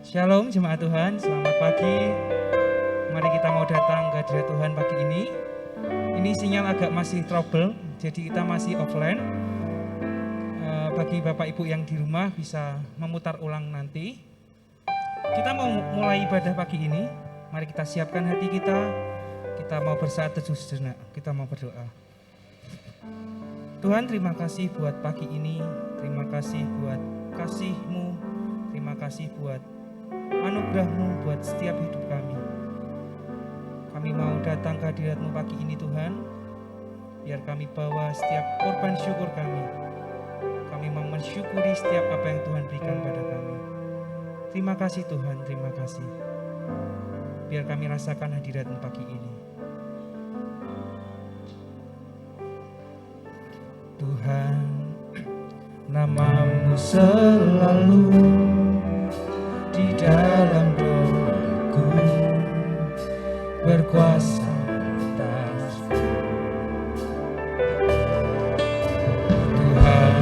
Shalom jemaat Tuhan, selamat pagi. Mari kita mau datang ke hadirat Tuhan pagi ini. Ini sinyal agak masih trouble, jadi kita masih offline. Bagi Bapak Ibu yang di rumah bisa memutar ulang nanti. Kita mau mulai ibadah pagi ini. Mari kita siapkan hati kita. Kita mau bersaat teduh sejenak. Kita mau berdoa. Tuhan, terima kasih buat pagi ini. Terima kasih buat kasih-Mu. Terima kasih buat anugerah-Mu buat setiap hidup kami. Kami mau datang ke hadirat-Mu pagi ini Tuhan. Biar kami bawa setiap korban syukur kami. Kami mau mensyukuri setiap apa yang Tuhan berikan pada kami. Terima kasih Tuhan, terima kasih. Biar kami rasakan hadirat-Mu pagi ini. Tuhan, nama-Mu selalu di dalam doaku, berkuasa atasku. Tuhan,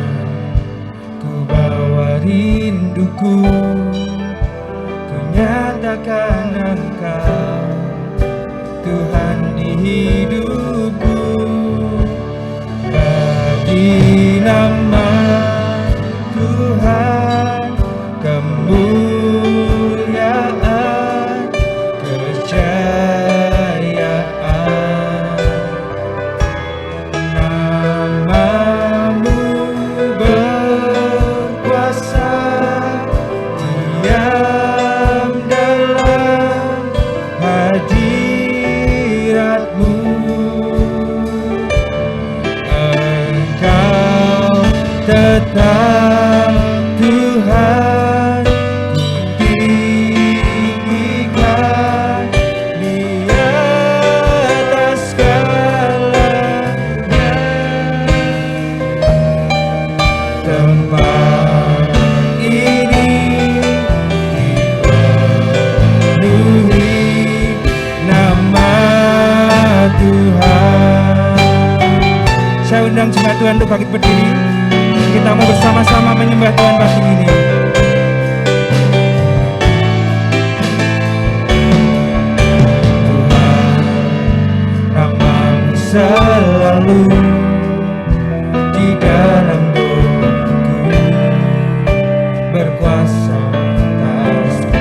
ku bawa rinduku, ku nyatakan Engkau Tuhan di hidupku. Bagi nama Tuhan kemuliaan, kejayaan. Nama-Mu berkuasa, diam dalam hadirat-Mu. Engkau tetap Tuhan, kutinggikan di atas segalanya. Tempat ini dipenuhi nama Tuhan. Saya undang jemaat Tuhan untuk bangkit berdiri. Kita mau bersama-sama menyembah Tuhan pagi ini. Tuhan, nama-Mu selalu di dalam doaku, berkuasa atasku.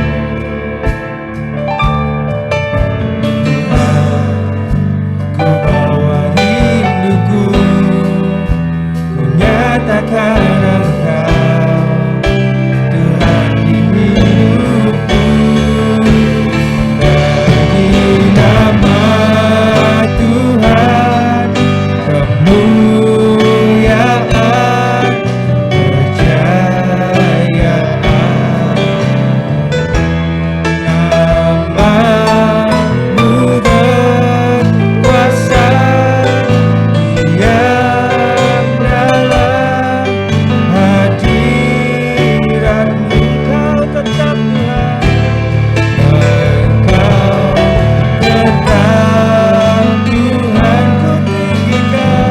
Tuhan, ku bawa rinduku, ku nyatakan Engkau Tuhan di hidupku. Bagi nama Tuhan kemuliaan, kejayaan. Nama-Mu berkuasa, diam dalam hadirat-Mu. Engkau tetap Tuhan, Engkau tetap Tuhan, kutinggikan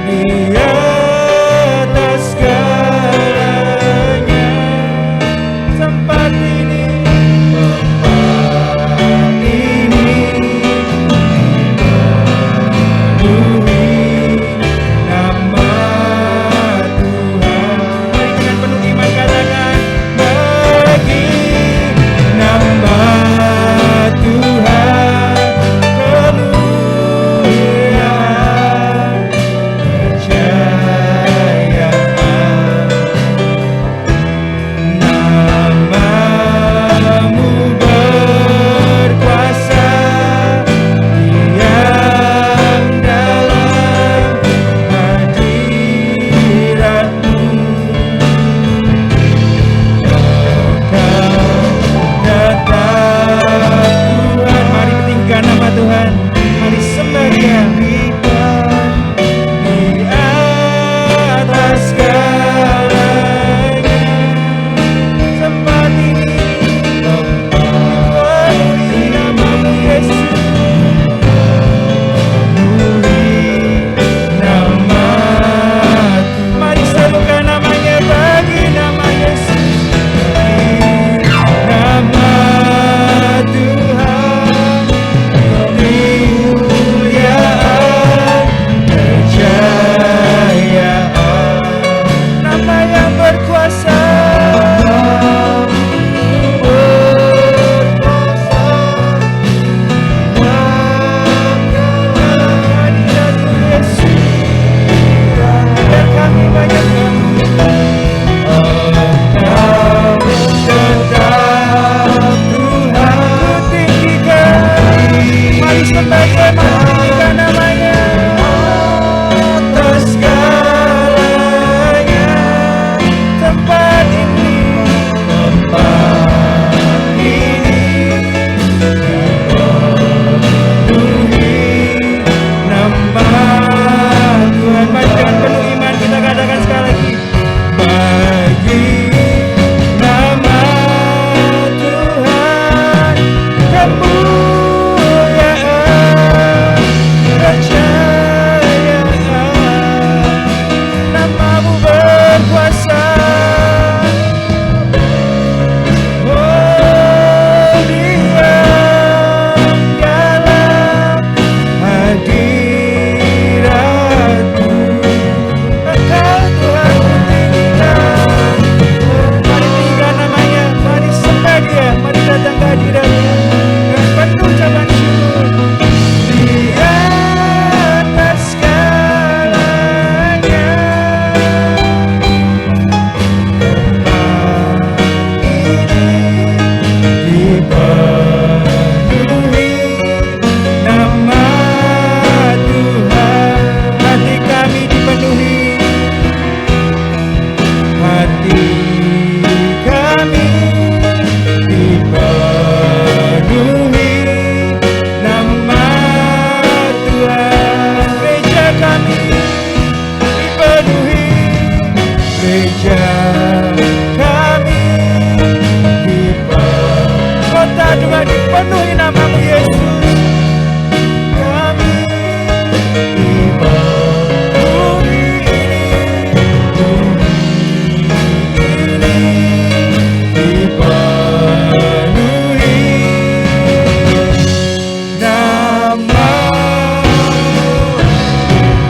di atas segalanya. Tempat ini dipenuhi nama Tuhan. Mari dengan penuh iman katakan, bagi nama Tuhan kemuliaan, kejayaan. Nama-Mu berkuasa, diam dalam hadirat-Mu. Engkau tetap Tuhan. Mari meninggikan nama Tuhan. Mari sembah Dia di atas segalanya. Tempat ini dipenuhi nama-Mu Yesus, nama Tuhan. Mari serukan namanya, bagi nama Yesus. Tinggikan namanya atas segalanya. Tempat ini nama Tuhan. Mari dengan penuh iman kita katakan sekali lagi, bagi nama Tuhan kemuliaan, kejayaan, namamu berkuasa. Oh, diam hadiratmu, Engkau Tuhan kutinggikan. Mari tinggikan namanya, mari sembah Dia, mari datang ke hadiratnya dengan penuh ucapan syukur. Di atas segalanya, dipenuhi nama Tuhan. Hati kami dipenuhi, hati kami dipenuhi nama Tuhan. Gereja kami dipenuhi, gereja kami dipenuhi, kota Tuhan dipenuhi namamu Yesus. Kami dipenuhi ini, dipenuhi nama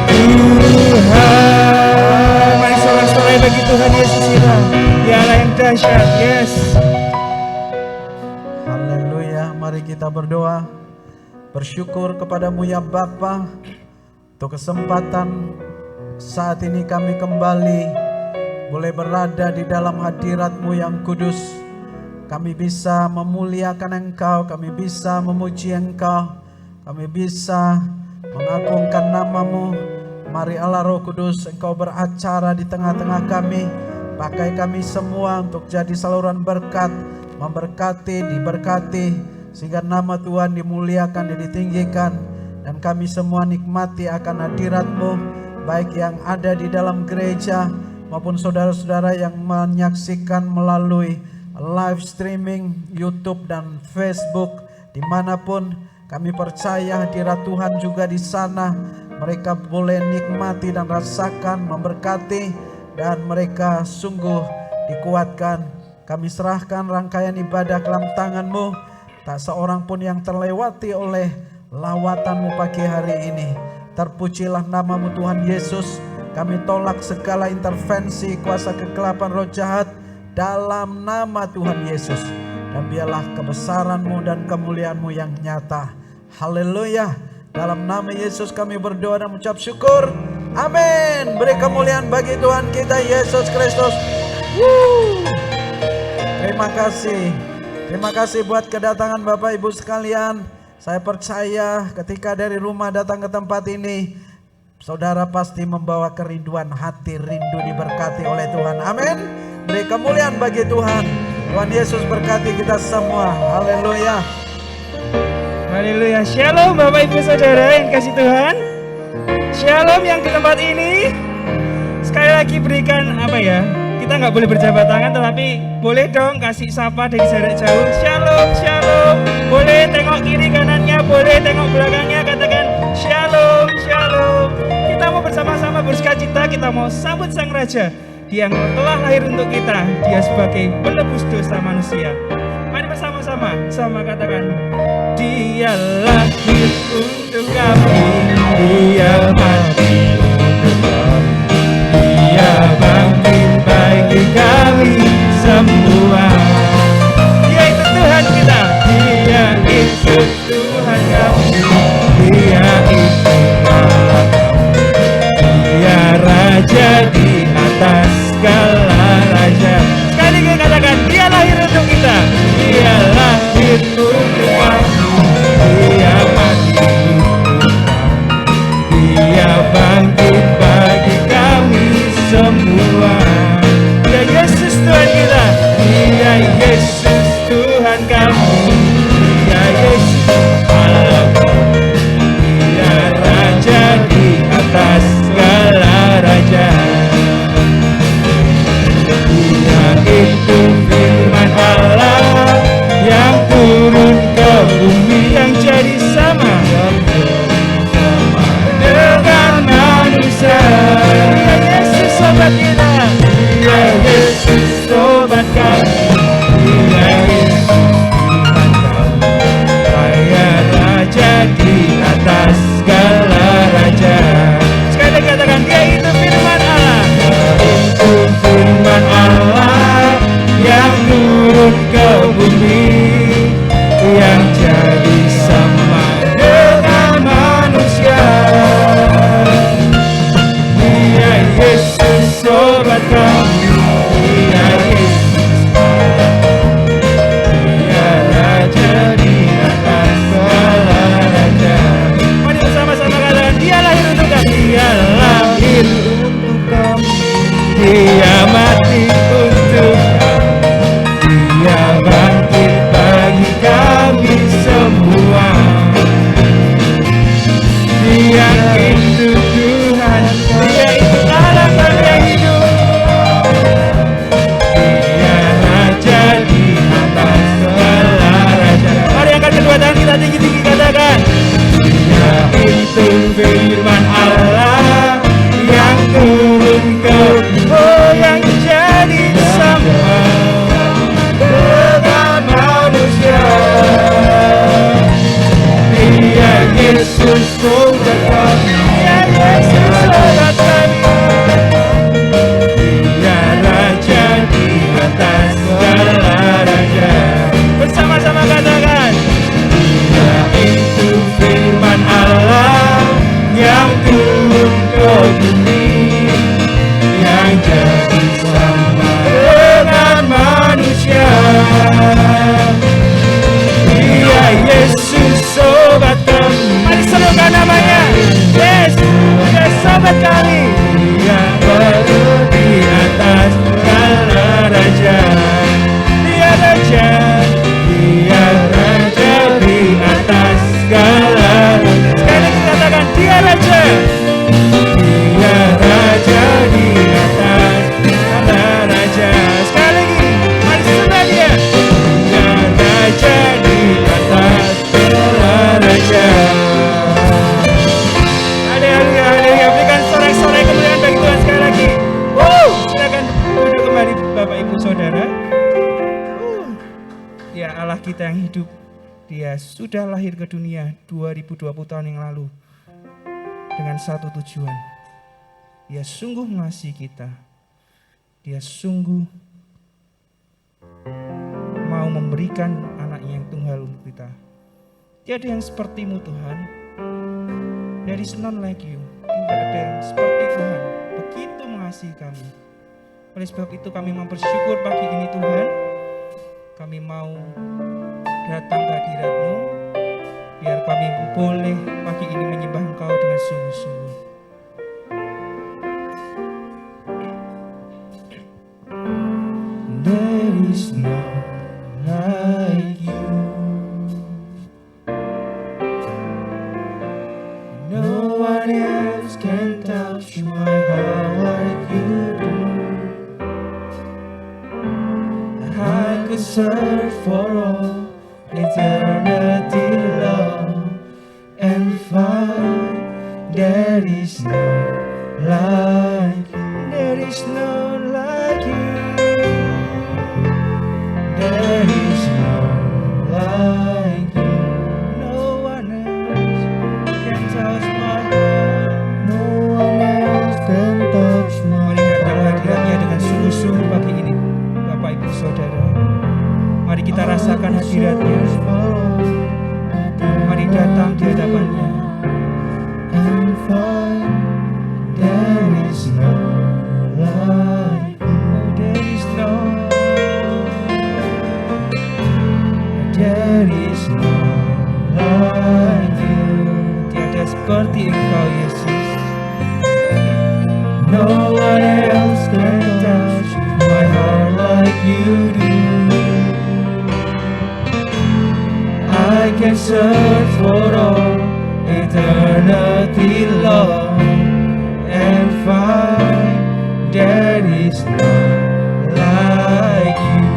Tuhan. Mari sorak-sorai bagi Tuhan Yesus kita, Dialah yang dahsyat. Yes. Haleluya, mari kita berdoa. Bersyukur kepadamu ya Bapa, untuk kesempatan saat ini kami kembali boleh berada di dalam hadirat-Mu yang kudus. Kami bisa memuliakan Engkau, kami bisa memuji Engkau, kami bisa mengagungkan nama-Mu. Mari Allah Roh Kudus, Engkau beracara di tengah-tengah kami. Pakai kami semua untuk jadi saluran berkat, memberkati, diberkati, sehingga nama Tuhan dimuliakan dan ditinggikan. Dan kami semua nikmati akan hadirat-Mu, baik yang ada di dalam gereja maupun saudara-saudara yang menyaksikan melalui live streaming YouTube dan Facebook. Dimanapun kami percaya hadirat Tuhan juga di sana. Mereka boleh nikmati dan rasakan, memberkati, dan mereka sungguh dikuatkan. Kami serahkan rangkaian ibadah ke dalam tangan-Mu. Tak seorang pun yang terlewati oleh lawatan-Mu pagi hari ini. Terpujilah nama-Mu Tuhan Yesus. Kami tolak segala intervensi kuasa kegelapan roh jahat dalam nama Tuhan Yesus. Dan biarlah kebesaran-Mu dan kemuliaan-Mu yang nyata. Haleluya. Dalam nama Yesus kami berdoa dan mengucap syukur. Amin. Beri kemuliaan bagi Tuhan kita Yesus Kristus. Terima kasih. Terima kasih buat kedatangan Bapak Ibu sekalian. Saya percaya ketika dari rumah datang ke tempat ini, saudara pasti membawa kerinduan hati, rindu diberkati oleh Tuhan. Amin. Beri kemuliaan bagi Tuhan. Tuhan Yesus berkati kita semua. Haleluya. Haleluya. Shalom Bapak Ibu Saudara yang kasih Tuhan. Shalom yang di tempat ini. Sekali lagi berikan kita nggak boleh berjabat tangan, tetapi boleh dong kasih sapa dari jarak jauh. Shalom, shalom. Boleh tengok kiri kanannya, boleh tengok belakangnya, katakan shalom, shalom. Kita mau bersama-sama bersukacita, kita mau sambut Sang Raja. Dia yang telah lahir untuk kita, Dia sebagai penebus dosa manusia. Mari bersama-sama, sama katakan, Dia lahir untuk kami, Dia mati untuk kami, Dia bangkit bagi kami semua. Dia itu Tuhan kita, Dia itu Tuhan kami, Dia itu Allah kami, Dia Raja di atas segala raja. Sekali lagi katakan, Dia lahir untuk kita, Dia lahir untuk kami, Dia mati itu firman Allah yang turun ke yang jadi sama dengan manusia. Dia Yesus obat kami, Dia Yesus obat kami. Dia Raja di atas segala raja. Bersama-sama katakan, Dia itu firman Allah yang turun ke bumi, yang jadi sama dengan manusia. Dia Yesus obat kami. Mari serukan namanya. Yes, Dia sobat kami. Dia baru di atas segala raja. Dia Raja, Dia Raja di atas segala. Sekali lagi katakan, Dia Raja. Dia Raja di atas segala raja. Sekali lagi, mari sembah Dia. Dia Raja di atas segala raja. Haleluya, haleluya. Berikan sorak-sorai kemuliaan bagi Tuhan sekali lagi. Silakan duduk kembali Bapak Ibu Saudara. Ya, Allah kita yang hidup, Dia sudah lahir ke dunia 2020 tahun yang lalu dengan satu tujuan. Dia sungguh mengasihi kita. Dia sungguh mau memberikan anaknya yang tunggal untuk kita. Tiada yang sepertimu Tuhan. There is none like you. Tidak ada yang seperti Tuhan. Begitu mengasihi kami. Oleh sebab itu kami mau bersyukur pagi ini Tuhan. Kami mau datang ke hadirat-Mu. Biar kami boleh pagi ini menyembah Engkau dengan sungguh-sungguh. There is none like you. No one else can touch my heart like you do. I could search for all eternity long and find there is none like you. There is none like you. There is none like you. No one else can touch my heart. No one else can touch my heart. Mari datang hadiratnya dengan sungguh-sungguh pagi ini Bapak Ibu Saudara. Mari kita rasakan hadiratnya. Mari datang di hadapannya. And find there is none like you. There is none. There is none like you. Tiada seperti Engkau Yesus. No one else can touch my heart like you do. I can search for all eternity long and find there is none like you.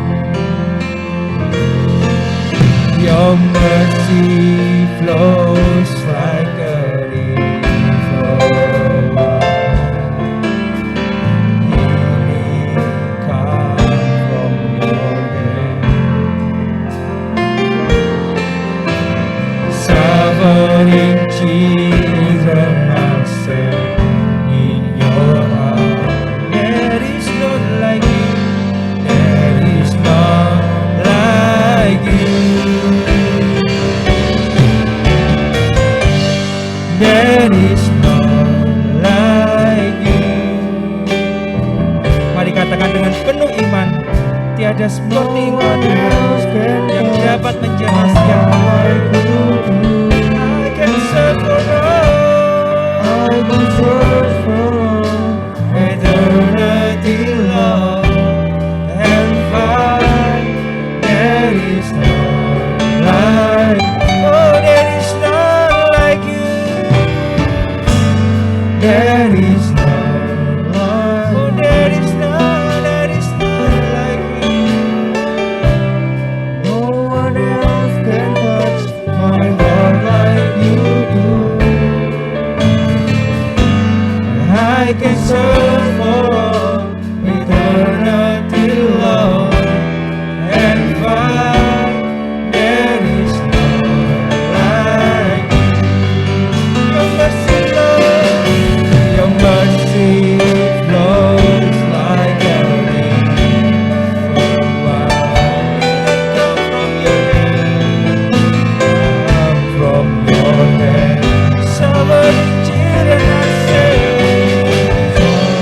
Your mercy flows like a river. Healing comes from your hand. Suffering children master in your heart. There is none like you. There is none like you. There is none like you. Mari katakan dengan penuh iman, tiada seperti Engkau Tuhan yang dapat menjelaskan. I can search for all, I can search for all eternity long and find there is none like. Oh, there is none like you. There is none like. Oh, there is none like you. can search for eternity long and find there is none like your mercy, Lord. Your mercy flows like a river wide. Come from your hand, sovereign children and saints.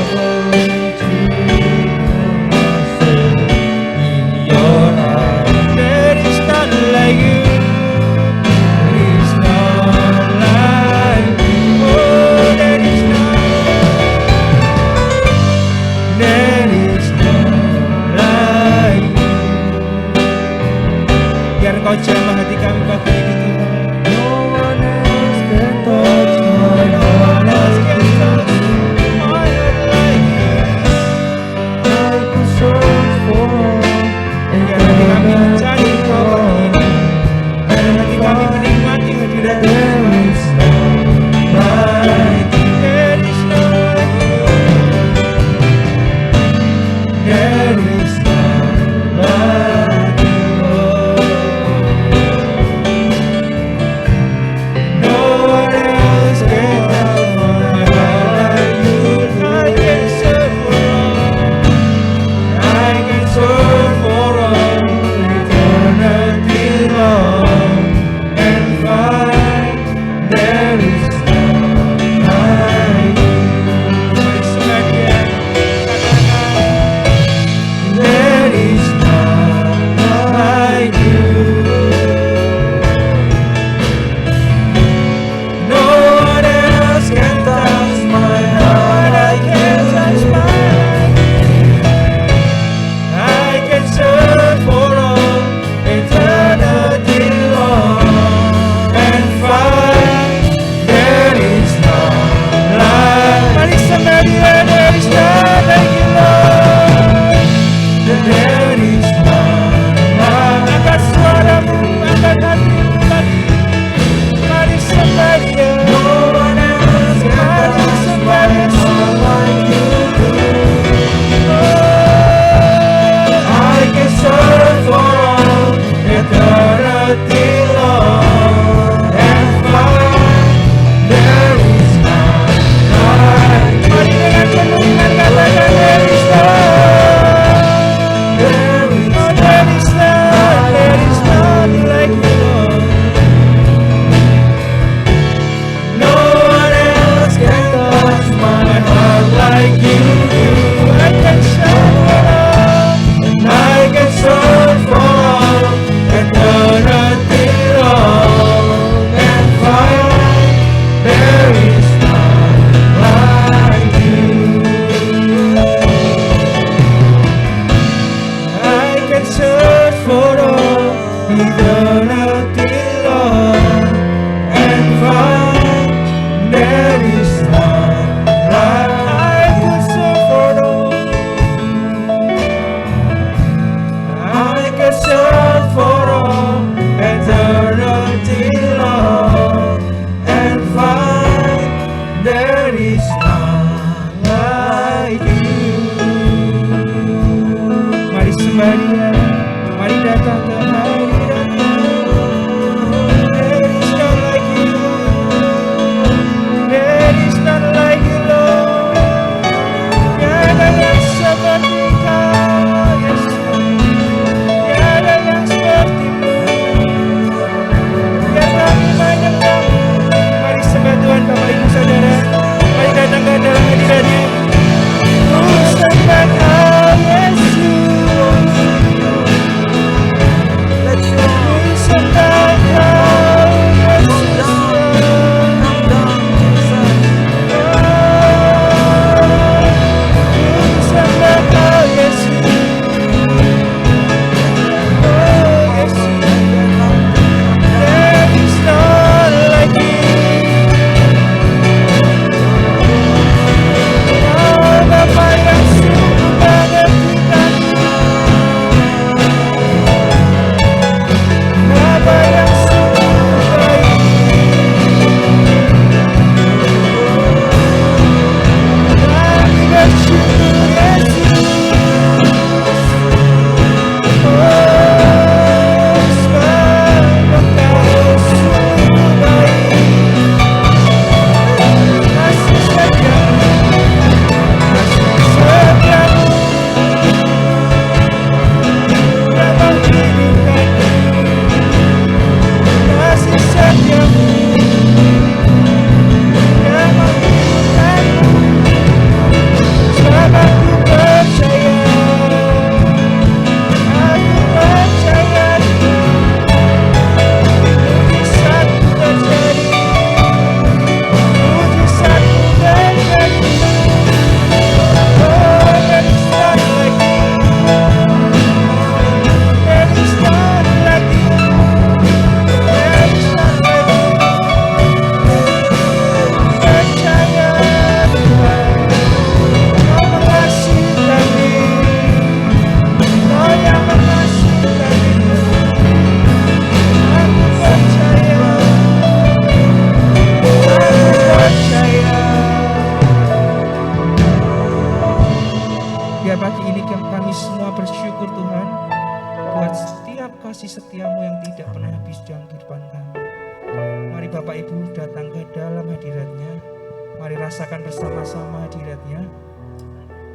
Mari rasakan bersama-sama hadiratnya.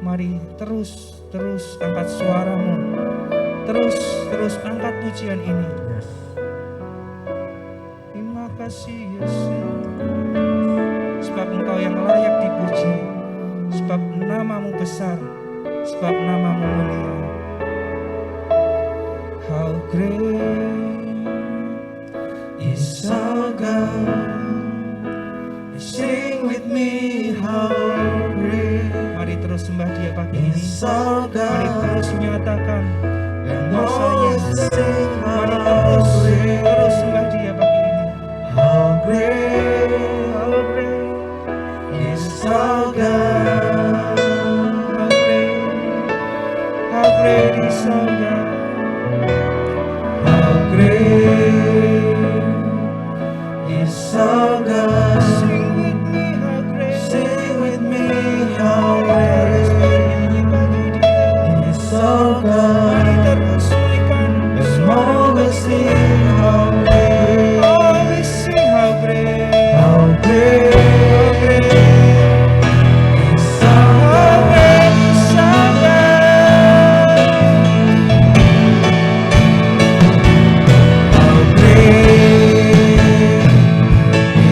Mari terus angkat suaramu. Terus angkat pujian ini. Terima kasih Yesus. Sebab Engkau yang layak dipuji. Sebab namamu besar. Sebab namamu mulia. How great is our God. Sing with me, how great Mari terus sembah Dia pagi ini. is our Mari God. terus menyatakan And kuasanya. all sing Mari how great, terus sembah Dia pagi ini. how great How great, is our God. how great is our God. How great is our God. Sing with me, how great. Sing with me, how Terus great bernyanyi bagi Dia. is our Mari God. terus naikkan suara Always bagi sing Dia. how great, Always sing how great. how great is our How God. great is our God. How great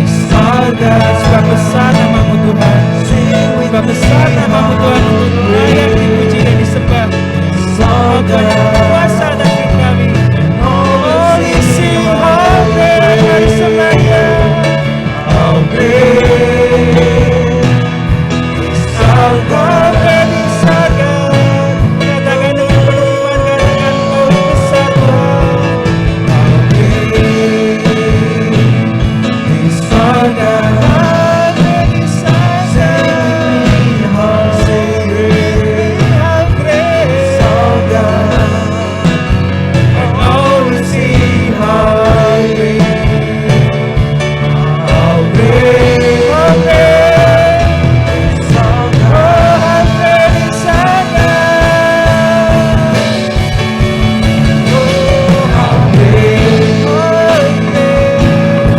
is our God. Sebab besar namamu Tuhan. Sing with Sebab me, besar namamu Tuhan. how Layak great dipuji dan disembah. is our Tuhan yang God. berkuasa atas hidup kami. Always sing How great. Mari sembah Dia. how great is our How God. great is our God. Katakan dengan penuh iman, katakan Engkau besar Tuhan. How great is our God. How great is our Sing God. with me, how great How is great. our God. And always sing how great, how great How great. is our Oh, God. how great is our God. Oh, how great Oh, great.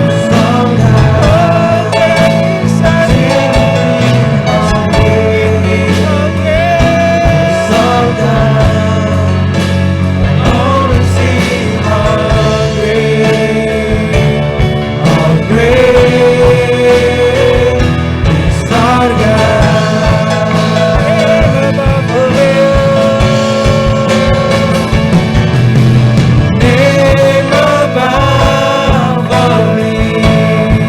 is our God. Oh, great is our God. How great How great. is our God. And always sing how great, how great is our God. Name above all names.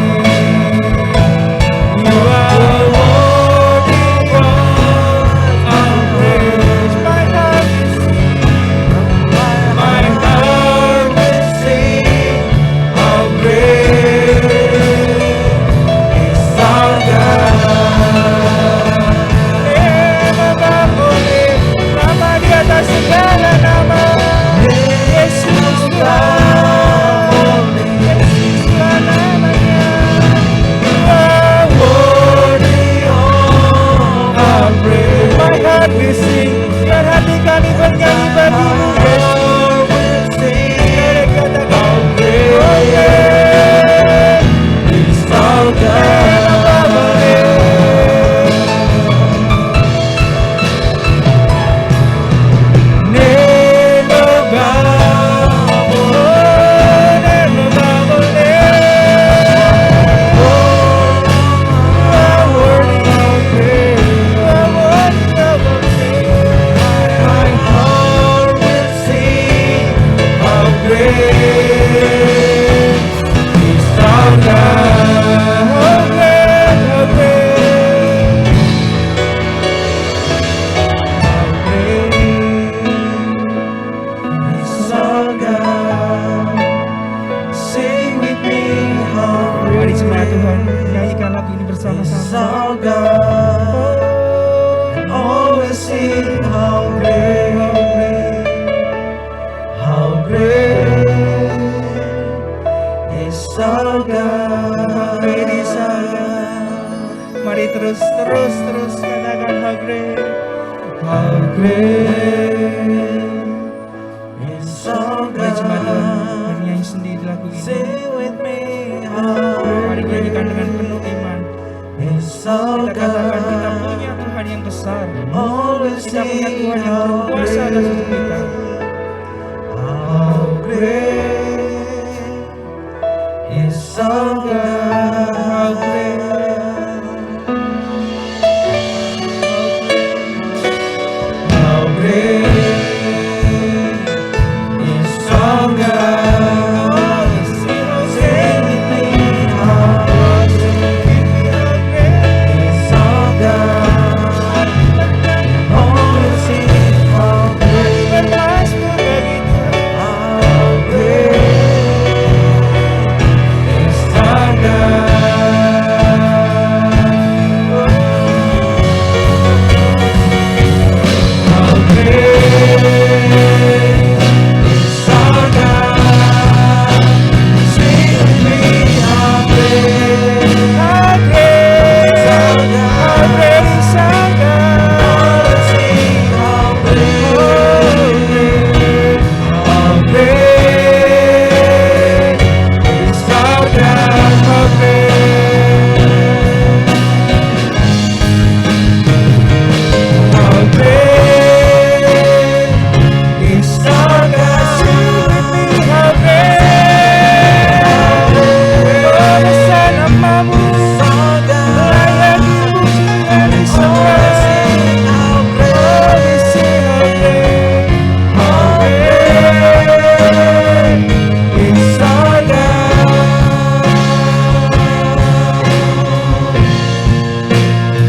You are worthy of our praise. My heart will sing how great is our God. Nama di atas segala nama. Yesus Tuhan. Yesuslah namanya. Worthy of our praise. My heart will sing. Biar hati kami bernyanyi bagimu Yesus. Heart will sing Katakan, how oh, great great. is our God. Name above all my heart will sing how great is our God. How great, how great, how great is our God. Sing with me how Mari great jemaat Tuhan, nyanyikan lagu ini is bersama-sama. our God. And always sing how great, how great is our God. Great is our God. Mari terus katakan how great. How great is our Mari jemaat Tuhan, God. bernyanyi sendiri lagu ini. Sing with me how Mari nyanyikan dengan great penuh iman. Kita katakan kita punya Tuhan yang besar. Kita punya Tuhan yang berkuasa atas hidup kita. How great is our God. How great, How great is our God. Sing with me, how great is our God. Oh, sing how great, how great is our God. How great is our God. Sing with me, how great is our God. How great is our God. Sing how great, how great is our God. How great, how great is our God. Sing with me, how great, oh besar namamu, our God. Layak dipuji dan disembah. Sing how great, we sing how great is our God.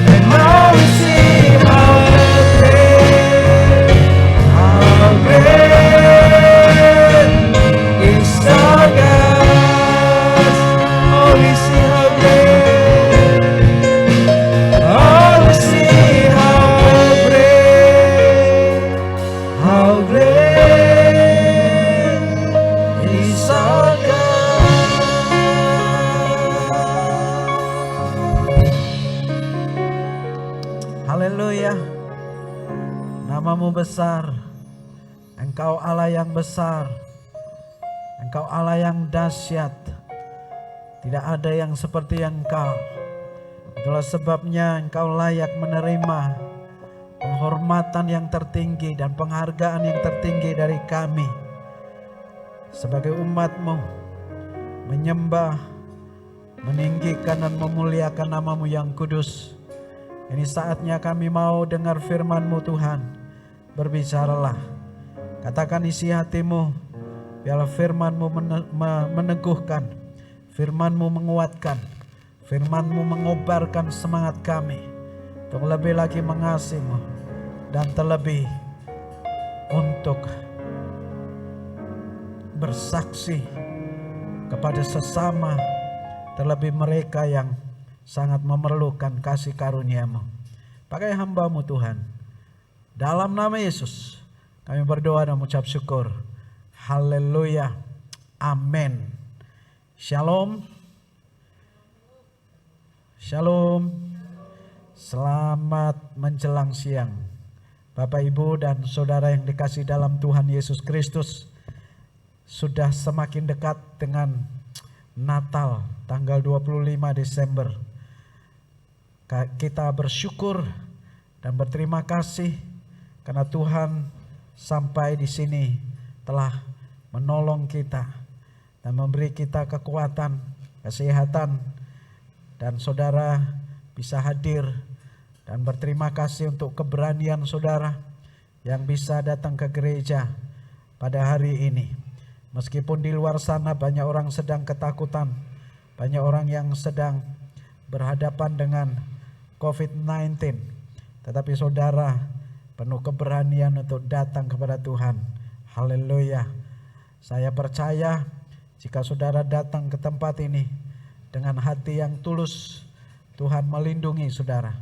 And now we see how great is our God. Oh, we see how great. Oh, we see how great is our God. Haleluya. Namamu besar. Engkau Allah yang besar. Engkau Allah yang dahsyat. Tidak ada yang seperti Engkau. Itulah sebabnya Engkau layak menerima penghormatan yang tertinggi dan penghargaan yang tertinggi dari kami. Sebagai umat-Mu, menyembah, meninggikan dan memuliakan namamu yang kudus. Ini saatnya kami mau dengar firman-Mu Tuhan. Berbicaralah. Katakan isi hatimu. Biarlah firman-Mu meneguhkan. Firman-Mu menguatkan. Firman-Mu mengobarkan semangat kami. Untuk lebih lagi mengasihi-Mu. Dan terlebih untuk bersaksi kepada sesama. Terlebih mereka yang sangat memerlukan kasih karunia-Mu. Pakai hamba-Mu Tuhan. Dalam nama Yesus kami berdoa dan mengucap syukur. Haleluya. Amin. Shalom. Shalom. Selamat menjelang siang. Bapak, Ibu, dan saudara yang dikasihi dalam Tuhan Yesus Kristus. Sudah semakin dekat dengan Natal tanggal 25 Desember. Kita bersyukur dan berterima kasih karena Tuhan sampai di sini telah menolong kita dan memberi kita kekuatan, kesehatan, dan saudara bisa hadir dan berterima kasih untuk keberanian saudara yang bisa datang ke gereja pada hari ini. Meskipun di luar sana banyak orang sedang ketakutan, banyak orang yang sedang berhadapan dengan COVID-19, tetapi saudara penuh keberanian untuk datang kepada Tuhan. Haleluya. Saya percaya jika saudara datang ke tempat ini dengan hati yang tulus, Tuhan melindungi saudara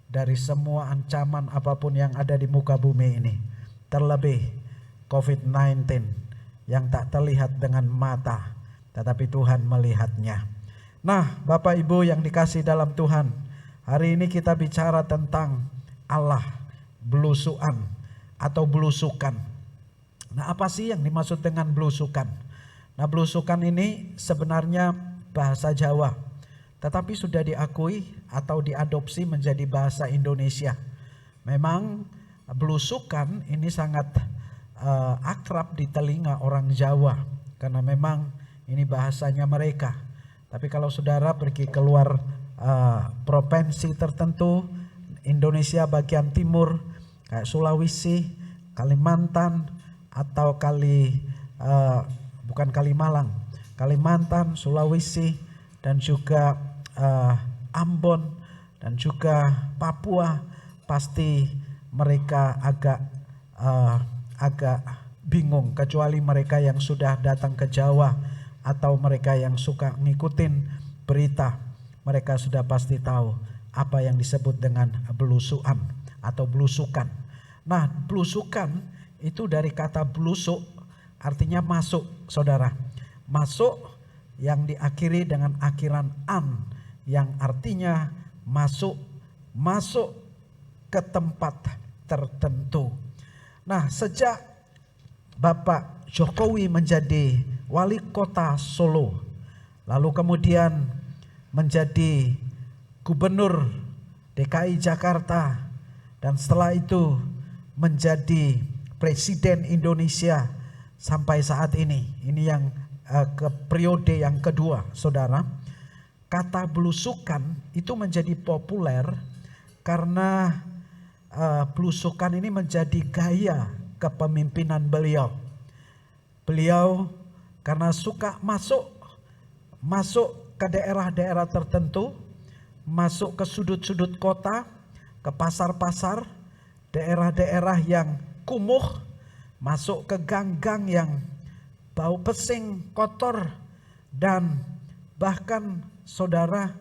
dari semua ancaman apapun yang ada di muka bumi ini. Terlebih COVID-19 yang tak terlihat dengan mata, tetapi Tuhan melihatnya. Nah, Bapak Ibu yang dikasihi dalam Tuhan, hari ini kita bicara tentang Allah belusuan atau belusukan. Nah, apa sih yang dimaksud dengan belusukan? Nah, belusukan ini sebenarnya bahasa Jawa, tetapi sudah diakui atau diadopsi menjadi bahasa Indonesia. Memang belusukan ini sangat akrab di telinga orang Jawa karena memang ini bahasanya mereka. Tapi kalau saudara pergi keluar provinsi tertentu, Indonesia bagian timur, kayak Sulawesi, Kalimantan, atau bukan Kalimalang, Kalimantan, Sulawesi, dan juga Ambon, dan juga Papua, pasti mereka agak bingung, kecuali mereka yang sudah datang ke Jawa atau mereka yang suka ngikutin berita. Mereka sudah pasti tahu apa yang disebut dengan belusuan atau belusukan. Nah, belusukan itu dari kata belusuk, artinya masuk, saudara. Masuk yang diakhiri dengan akhiran an, yang artinya masuk ke tempat tertentu. Nah, sejak Bapak Jokowi menjadi wali kota Solo, lalu kemudian menjadi gubernur DKI Jakarta, dan setelah itu menjadi presiden Indonesia sampai saat ini. Ini yang ke periode yang kedua, saudara. Kata belusukan itu menjadi populer karena belusukan ini menjadi gaya kepemimpinan beliau. Beliau karena suka masuk ke daerah-daerah tertentu, masuk ke sudut-sudut kota, ke pasar-pasar, daerah-daerah yang kumuh, masuk ke gang-gang yang bau pesing, kotor, dan bahkan saudara,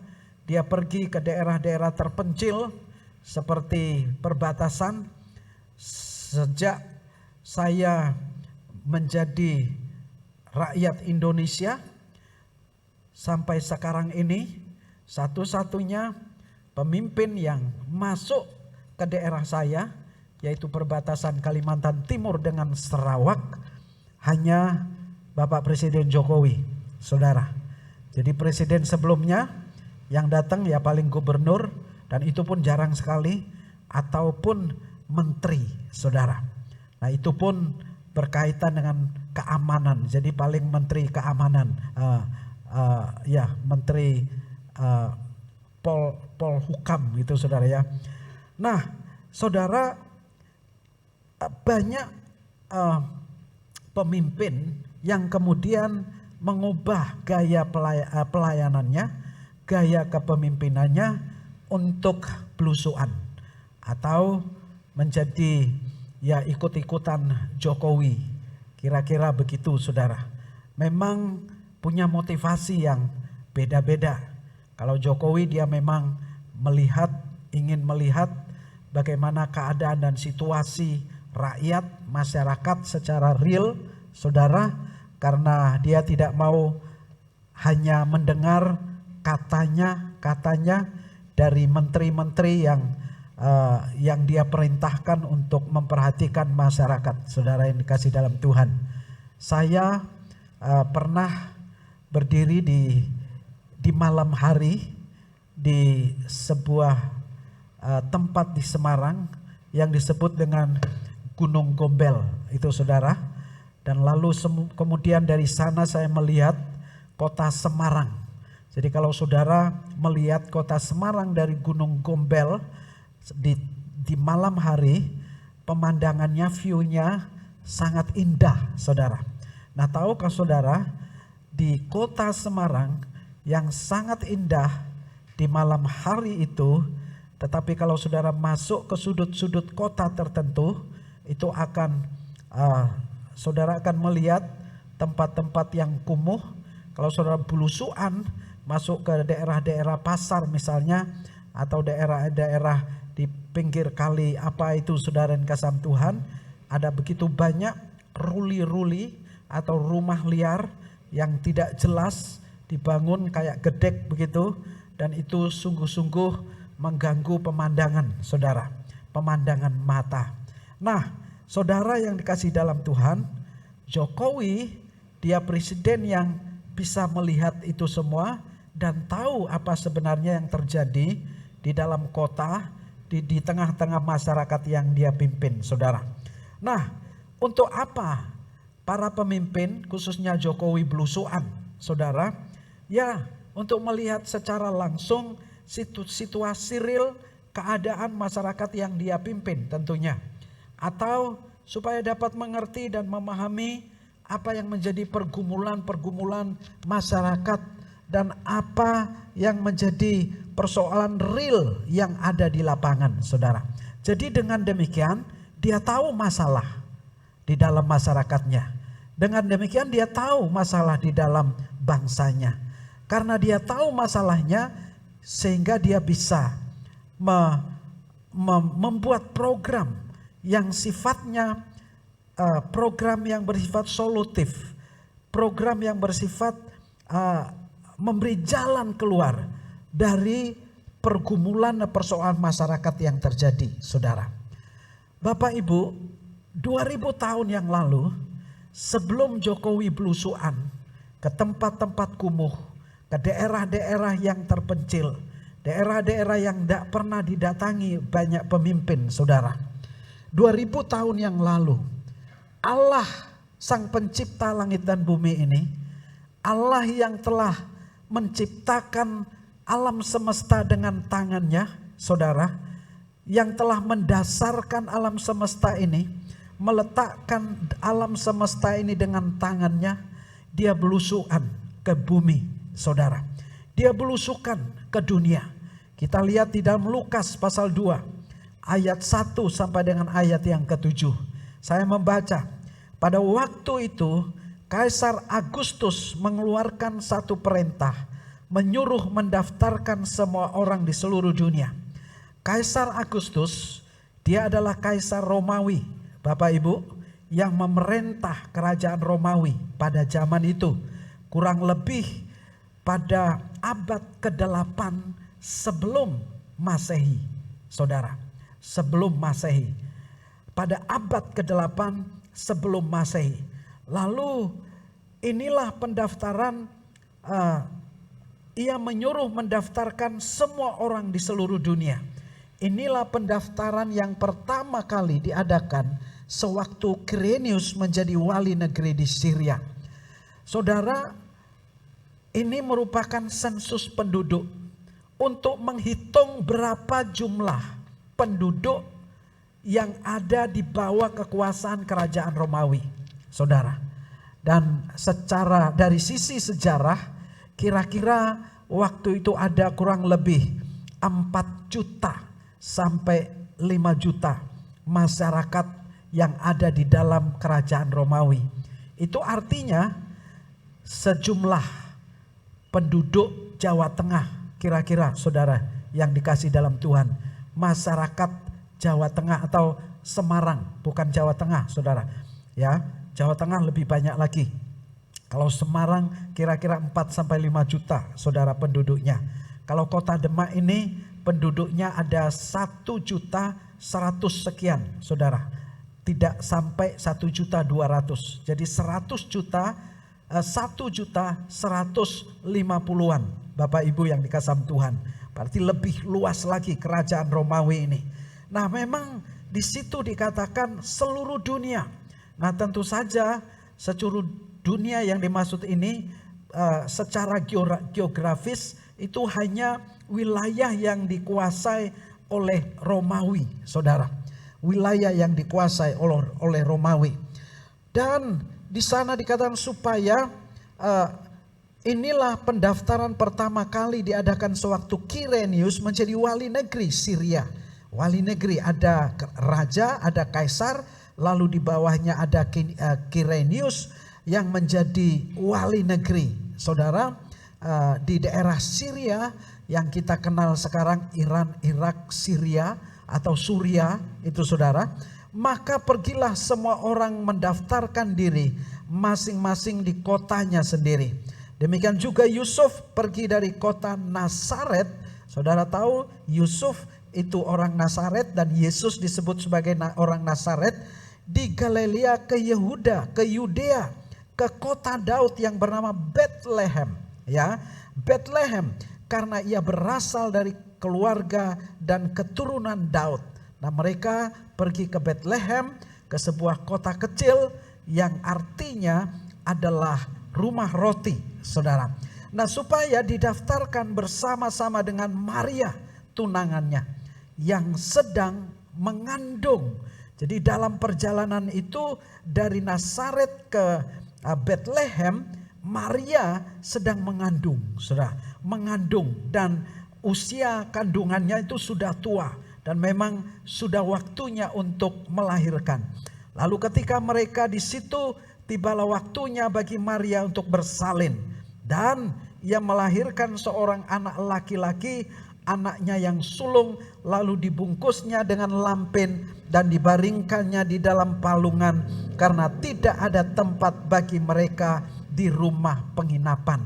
dia pergi ke daerah-daerah terpencil seperti perbatasan. Sejak saya menjadi rakyat Indonesia sampai sekarang ini, satu-satunya pemimpin yang masuk ke daerah saya, yaitu perbatasan Kalimantan Timur dengan Sarawak, hanya Bapak Presiden Jokowi, saudara. Jadi presiden sebelumnya yang datang ya paling gubernur, dan itu pun jarang sekali, ataupun menteri, saudara. Nah, itu pun berkaitan dengan keamanan, jadi paling menteri keamanan, menteri Polhukam gitu, saudara ya. Nah, saudara, banyak pemimpin yang kemudian mengubah gaya pelayanannya, gaya kepemimpinannya untuk belusuan atau menjadi ya ikut-ikutan Jokowi. Kira-kira begitu, saudara. Memang punya motivasi yang beda-beda. Kalau Jokowi dia memang ingin melihat bagaimana keadaan dan situasi rakyat, masyarakat secara real, saudara, karena dia tidak mau hanya mendengar katanya dari menteri-menteri yang dia perintahkan untuk memperhatikan masyarakat. Saudara yang dikasih dalam Tuhan, saya pernah berdiri di malam hari di sebuah tempat di Semarang yang disebut dengan Gunung Gombel itu, saudara. Dan lalu kemudian dari sana saya melihat kota Semarang. Jadi kalau saudara melihat kota Semarang dari Gunung Gombel di malam hari, pemandangannya, view-nya sangat indah, saudara. Nah, tahukah saudara, di kota Semarang yang sangat indah di malam hari itu, tetapi kalau saudara masuk ke sudut-sudut kota tertentu, itu saudara akan melihat tempat-tempat yang kumuh. Kalau saudara belusuan masuk ke daerah-daerah pasar misalnya, atau daerah-daerah di pinggir kali apa itu, saudara yang kasih Tuhan, ada begitu banyak ruli-ruli atau rumah liar yang tidak jelas dibangun kayak gedek begitu, dan itu sungguh-sungguh mengganggu pemandangan, saudara, pemandangan mata. Nah, saudara yang dikasih dalam Tuhan, Jokowi dia presiden yang bisa melihat itu semua, dan tahu apa sebenarnya yang terjadi di dalam kota, di tengah-tengah masyarakat yang dia pimpin, saudara. Nah, untuk apa para pemimpin, khususnya Jokowi belusuan, saudara? Ya, untuk melihat secara langsung situasi real keadaan masyarakat yang dia pimpin tentunya. Atau supaya dapat mengerti dan memahami apa yang menjadi pergumulan-pergumulan masyarakat dan apa yang menjadi persoalan real yang ada di lapangan, saudara. Jadi dengan demikian dia tahu masalah di dalam masyarakatnya. Dengan demikian dia tahu masalah di dalam bangsanya. Karena dia tahu masalahnya sehingga dia bisa membuat program yang sifatnya program yang bersifat solutif, program yang bersifat memberi jalan keluar dari pergumulan dan persoalan masyarakat yang terjadi, saudara. Bapak Ibu, 2000 tahun yang lalu sebelum Jokowi belusuan ke tempat-tempat kumuh, ke daerah-daerah yang terpencil, daerah-daerah yang tidak pernah didatangi banyak pemimpin, saudara. 2000 tahun yang lalu Allah sang pencipta langit dan bumi ini, Allah yang telah menciptakan alam semesta dengan tangannya, saudara, yang telah mendasarkan alam semesta ini, meletakkan alam semesta ini dengan tangannya, dia belusukan ke bumi, saudara. Dia belusukan ke dunia. Kita lihat di dalam Lukas pasal 2 ayat 1 sampai dengan ayat yang ke-7. Saya membaca, pada waktu itu Kaisar Agustus mengeluarkan satu perintah, menyuruh mendaftarkan semua orang di seluruh dunia. Kaisar Agustus, dia adalah Kaisar Romawi, Bapak Ibu, yang memerintah kerajaan Romawi pada zaman itu, kurang lebih pada abad ke-8 sebelum Masehi, saudara, sebelum Masehi, pada abad ke-8 sebelum Masehi. Lalu inilah pendaftaran, ia menyuruh mendaftarkan semua orang di seluruh dunia. Inilah pendaftaran yang pertama kali diadakan sewaktu Quirinius menjadi wali negeri di Syria. Saudara, ini merupakan sensus penduduk untuk menghitung berapa jumlah penduduk yang ada di bawah kekuasaan kerajaan Romawi, saudara. Dan secara dari sisi sejarah, kira-kira waktu itu ada kurang lebih 4 juta sampai 5 juta masyarakat yang ada di dalam kerajaan Romawi. Itu artinya sejumlah penduduk Jawa Tengah, kira-kira saudara yang dikasih dalam Tuhan, masyarakat Jawa Tengah atau Semarang, bukan Jawa Tengah, saudara. Ya, Jawa Tengah lebih banyak lagi. Kalau Semarang kira-kira 4 sampai 5 juta saudara penduduknya. Kalau kota Demak ini penduduknya ada 1.100.000 sekian, saudara. Tidak sampai 1.200.000. Jadi 1.150.000-an Bapak Ibu yang dikasih Tuhan. Berarti lebih luas lagi kerajaan Romawi ini. Nah, memang di situ dikatakan seluruh dunia. Nah, tentu saja seluruh dunia yang dimaksud ini secara geografis itu hanya wilayah yang dikuasai oleh Romawi, saudara. Wilayah yang dikuasai oleh Romawi. Dan di sana dikatakan supaya inilah pendaftaran pertama kali diadakan sewaktu Quirinius menjadi wali negeri Syria. Wali negeri, ada raja, ada kaisar, lalu di bawahnya ada Quirinius yang menjadi wali negeri, saudara, di daerah Syria yang kita kenal sekarang Iran, Irak, Syria atau Suria itu, saudara. Maka pergilah semua orang mendaftarkan diri masing-masing di kotanya sendiri. Demikian juga Yusuf pergi dari kota Nazaret. Saudara tahu Yusuf itu orang Nazaret dan Yesus disebut sebagai orang Nazaret. Di Galilea ke Yehuda, ke Yudea, ke kota Daud yang bernama Bethlehem, ya. Bethlehem karena ia berasal dari keluarga dan keturunan Daud. Nah, mereka pergi ke Bethlehem, ke sebuah kota kecil yang artinya adalah rumah roti, saudara. Nah, supaya didaftarkan bersama-sama dengan Maria, tunangannya, yang sedang mengandung. Jadi dalam perjalanan itu dari Nazaret ke Bethlehem, Maria sedang mengandung, saudara. Mengandung, dan usia kandungannya itu sudah tua dan memang sudah waktunya untuk melahirkan. Lalu ketika mereka di situ, tibalah waktunya bagi Maria untuk bersalin, dan ia melahirkan seorang anak laki-laki, anaknya yang sulung, lalu dibungkusnya dengan lampin dan dibaringkannya di dalam palungan karena tidak ada tempat bagi mereka di rumah penginapan.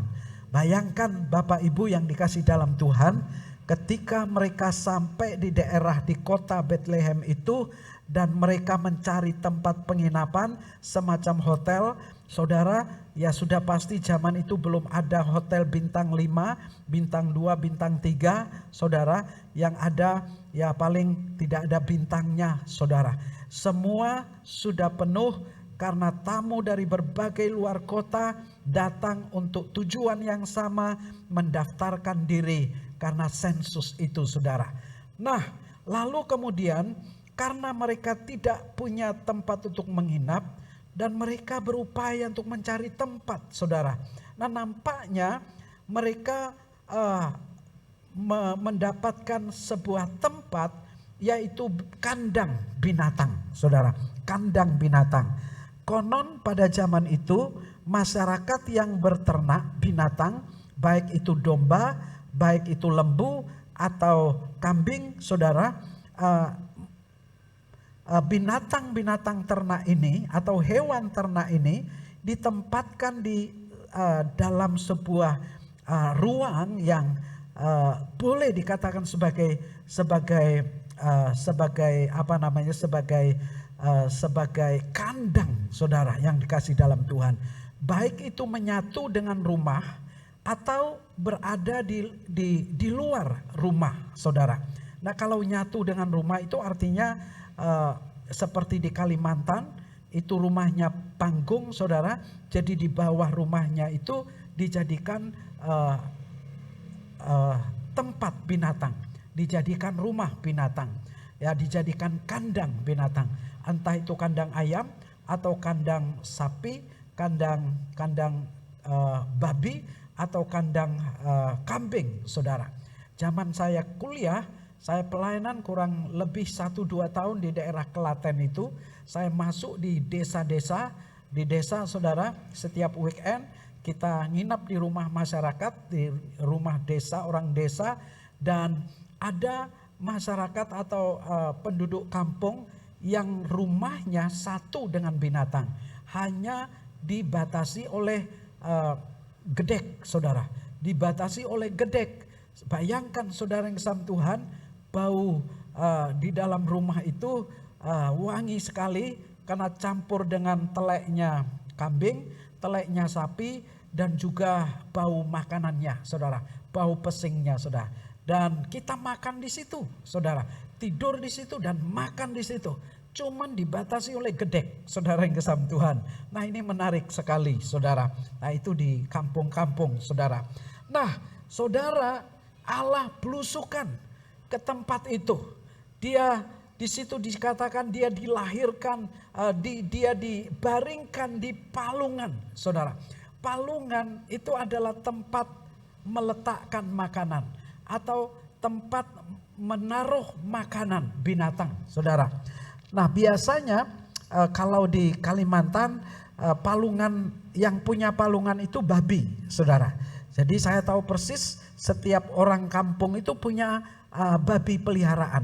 Bayangkan Bapak Ibu yang dikasih dalam Tuhan, ketika mereka sampai di daerah di kota Bethlehem itu dan mereka mencari tempat penginapan semacam hotel, saudara, ya sudah pasti zaman itu belum ada hotel bintang 5, bintang 2, bintang 3, saudara. Yang ada ya paling tidak ada bintangnya, saudara. Semua sudah penuh karena tamu dari berbagai luar kota datang untuk tujuan yang sama, mendaftarkan diri karena sensus itu, saudara. Nah, lalu kemudian karena mereka tidak punya tempat untuk menginap dan mereka berupaya untuk mencari tempat, saudara. Nah, nampaknya mereka mendapatkan sebuah tempat, yaitu kandang binatang, saudara. Kandang binatang. Konon pada zaman itu masyarakat yang berternak binatang, baik itu domba, baik itu lembu atau kambing, saudara, binatang-binatang ternak ini atau hewan ternak ini ditempatkan di dalam sebuah ruang yang boleh dikatakan sebagai kandang, saudara, yang dikasih dalam Tuhan. Baik itu menyatu dengan rumah atau berada di luar rumah, saudara. Nah, kalau nyatu dengan rumah itu artinya seperti di Kalimantan itu rumahnya panggung, saudara. Jadi di bawah rumahnya itu dijadikan tempat binatang, dijadikan rumah binatang, ya, dijadikan kandang binatang. Entah itu kandang ayam atau kandang sapi, kandang babi atau kandang kambing, saudara. Zaman saya kuliah, saya pelayanan kurang lebih 1-2 tahun di daerah Klaten itu. Saya masuk di desa-desa, di desa, saudara. Setiap weekend kita nginap di rumah masyarakat, di rumah desa, orang desa. Dan ada masyarakat atau penduduk kampung yang rumahnya satu dengan binatang. Hanya dibatasi oleh gedek, saudara. Dibatasi oleh gedek. Bayangkan, saudara yang kesam Tuhan, bau di dalam rumah itu wangi sekali karena campur dengan teleknya kambing, teleknya sapi, dan juga bau makanannya, saudara, bau pesingnya, saudara. Dan kita makan di situ, saudara, tidur di situ dan makan di situ. Cuman dibatasi oleh gedek, saudara yang kesam Tuhan. Nah, ini menarik sekali, saudara. Nah, itu di kampung-kampung, saudara. Nah, saudara, Allah belusukan ke tempat itu. Dia di situ dikatakan dia dilahirkan, dia dibaringkan di palungan, saudara. Palungan itu adalah tempat meletakkan makanan atau tempat menaruh makanan binatang, saudara. Nah, biasanya kalau di Kalimantan palungan, yang punya palungan itu babi, saudara. Jadi saya tahu persis setiap orang kampung itu punya babi peliharaan,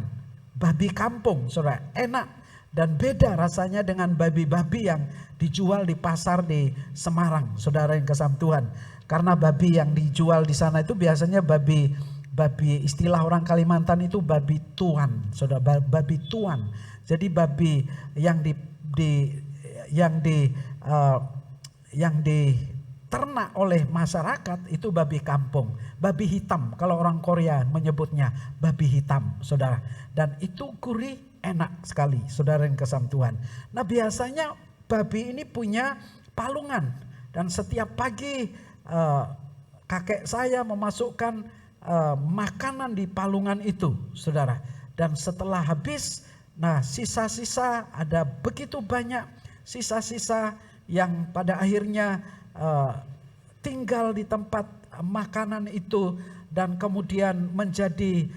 babi kampung, saudara. Enak dan beda rasanya dengan babi-babi yang dijual di pasar di Semarang, saudara yang kesam Tuhan. Karena babi yang dijual di sana itu biasanya babi istilah orang Kalimantan itu babi tuan, saudara, babi tuan. Jadi babi yang diternak oleh masyarakat itu babi kampung, babi hitam kalau orang Korea menyebutnya babi hitam, saudara. Dan itu gurih, enak sekali, saudara yang kasih Tuhan. Nah biasanya babi ini punya palungan dan setiap pagi kakek saya memasukkan makanan di palungan itu, saudara. Dan setelah habis, nah sisa-sisa ada begitu banyak sisa-sisa yang pada akhirnya tinggal di tempat makanan itu dan kemudian menjadi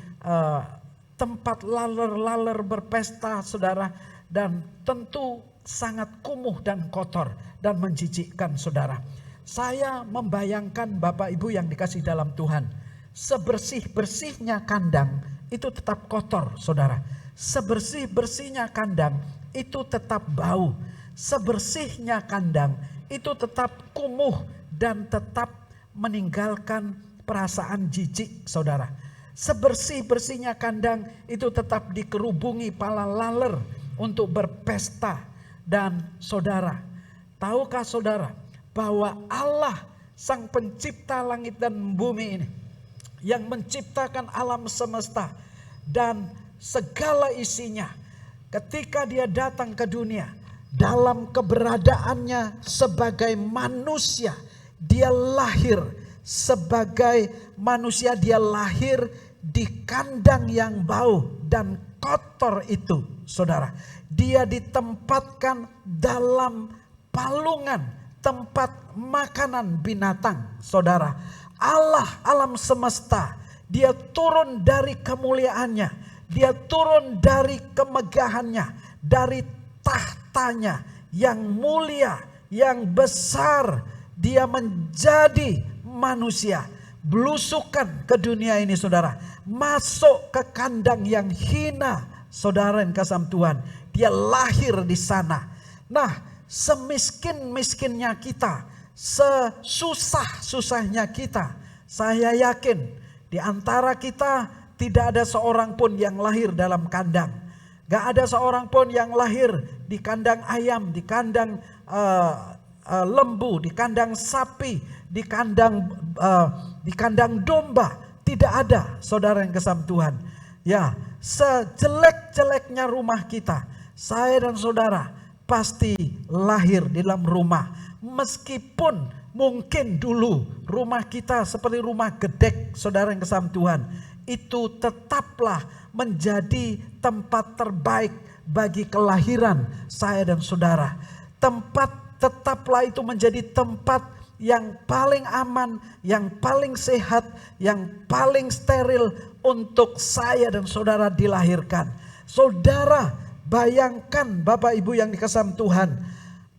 tempat laler-laler berpesta, saudara, dan tentu sangat kumuh dan kotor dan menjijikkan, saudara. Saya membayangkan Bapak Ibu yang dikasih dalam Tuhan, sebersih-bersihnya kandang itu tetap kotor, saudara. Sebersih-bersihnya kandang itu tetap bau. Sebersihnya kandang itu tetap kumuh dan tetap meninggalkan perasaan jijik, saudara. Sebersih-bersihnya kandang itu tetap dikerubungi pala laler untuk berpesta. Dan saudara, tahukah saudara bahwa Allah sang pencipta langit dan bumi ini, yang menciptakan alam semesta dan segala isinya, ketika dia datang ke dunia, dalam keberadaannya sebagai manusia, dia lahir sebagai manusia, dia lahir di kandang yang bau dan kotor itu, saudara. Dia ditempatkan dalam palungan tempat makanan binatang, saudara. Allah alam semesta, dia turun dari kemuliaannya, dia turun dari kemegahannya, dari tahtanya yang mulia, yang besar, dia menjadi manusia, belusukan ke dunia ini, saudara, masuk ke kandang yang hina, saudara yang kasih Tuhan, dia lahir di sana. Nah, semiskin-miskinnya kita, sesusah-susahnya kita, saya yakin di antara kita tidak ada seorang pun yang lahir dalam kandang. Gak ada seorang pun yang lahir di kandang ayam, di kandang lembu, di kandang sapi, di kandang domba. Tidak ada, saudara yang kasih Tuhan. Ya, sejelek-jeleknya rumah kita, saya dan saudara pasti lahir di dalam rumah. Meskipun mungkin dulu rumah kita seperti rumah gedek, saudara yang kasih Tuhan, itu tetaplah menjadi tempat terbaik bagi kelahiran saya dan saudara. Tetaplah itu menjadi tempat yang paling aman, yang paling sehat, yang paling steril untuk saya dan saudara dilahirkan. Saudara, bayangkan Bapak Ibu yang dikasihi Tuhan,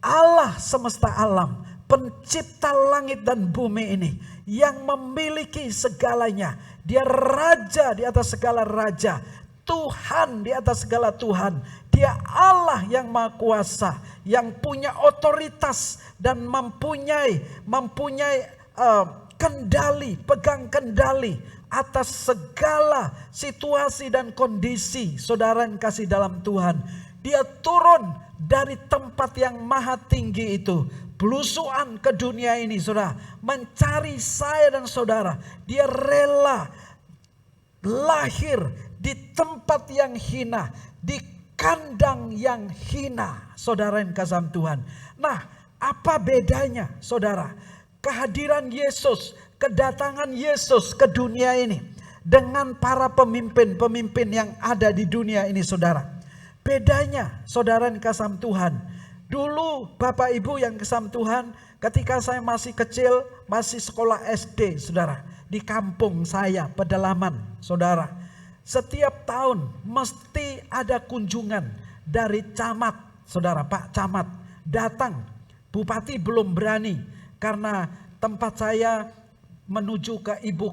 Allah semesta alam, pencipta langit dan bumi ini, yang memiliki segalanya. Dia raja di atas segala raja, Tuhan di atas segala Tuhan. Dia Allah yang maha kuasa, yang punya otoritas dan mempunyai kendali, pegang kendali atas segala situasi dan kondisi, saudara yang kasih dalam Tuhan. Dia turun dari tempat yang maha tinggi itu, belusuan ke dunia ini, saudara, mencari saya dan saudara. Dia rela lahir di tempat yang hina, di kandang yang hina, saudara yang kasih Tuhan. Nah, apa bedanya, saudara, kehadiran Yesus, kedatangan Yesus ke dunia ini dengan para pemimpin-pemimpin yang ada di dunia ini, saudara? Bedanya, saudara yang kasih Tuhan, dulu Bapak Ibu yang kasih Tuhan, ketika saya masih kecil, masih sekolah SD, saudara, di kampung saya, pedalaman, saudara, setiap tahun mesti ada kunjungan dari camat, saudara, Pak Camat datang. Bupati belum berani karena tempat saya menuju ke ibu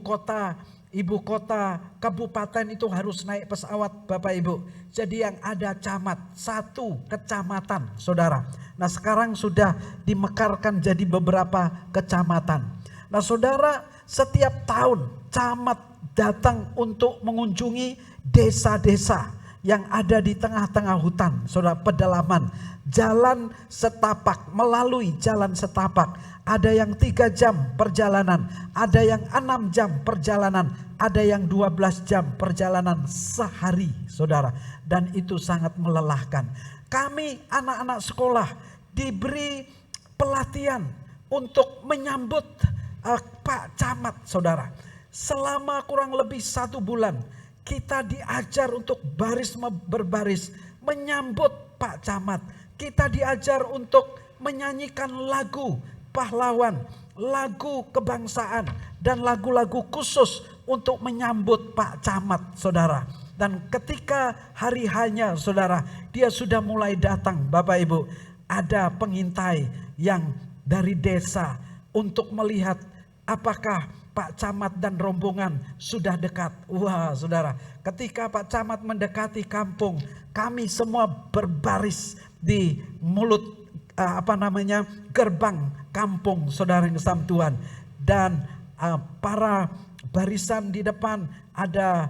kota kabupaten itu harus naik pesawat, Bapak Ibu. Jadi yang ada camat, satu kecamatan, saudara. Nah, sekarang sudah dimekarkan jadi beberapa kecamatan. Nah, saudara, setiap tahun camat datang untuk mengunjungi desa-desa yang ada di tengah-tengah hutan, saudara, pedalaman. Jalan setapak, melalui jalan setapak. Ada yang 3 jam perjalanan, ada yang 6 jam perjalanan, ada yang 12 jam perjalanan sehari, saudara. Dan itu sangat melelahkan. Kami anak-anak sekolah diberi pelatihan untuk menyambut Pak Camat, saudara. Selama kurang lebih 1 bulan kita diajar untuk berbaris menyambut Pak Camat. Kita diajar untuk menyanyikan lagu pahlawan, lagu kebangsaan, dan lagu-lagu khusus untuk menyambut Pak Camat, saudara. Dan ketika hari hanya, saudara, dia sudah mulai datang, Bapak Ibu. Ada pengintai yang dari desa untuk melihat apakah Pak Camat dan rombongan sudah dekat. Wah, saudara, ketika Pak Camat mendekati kampung, kami semua berbaris di mulut gerbang kampung, saudara yang kasih Tuhan. Dan para barisan di depan ada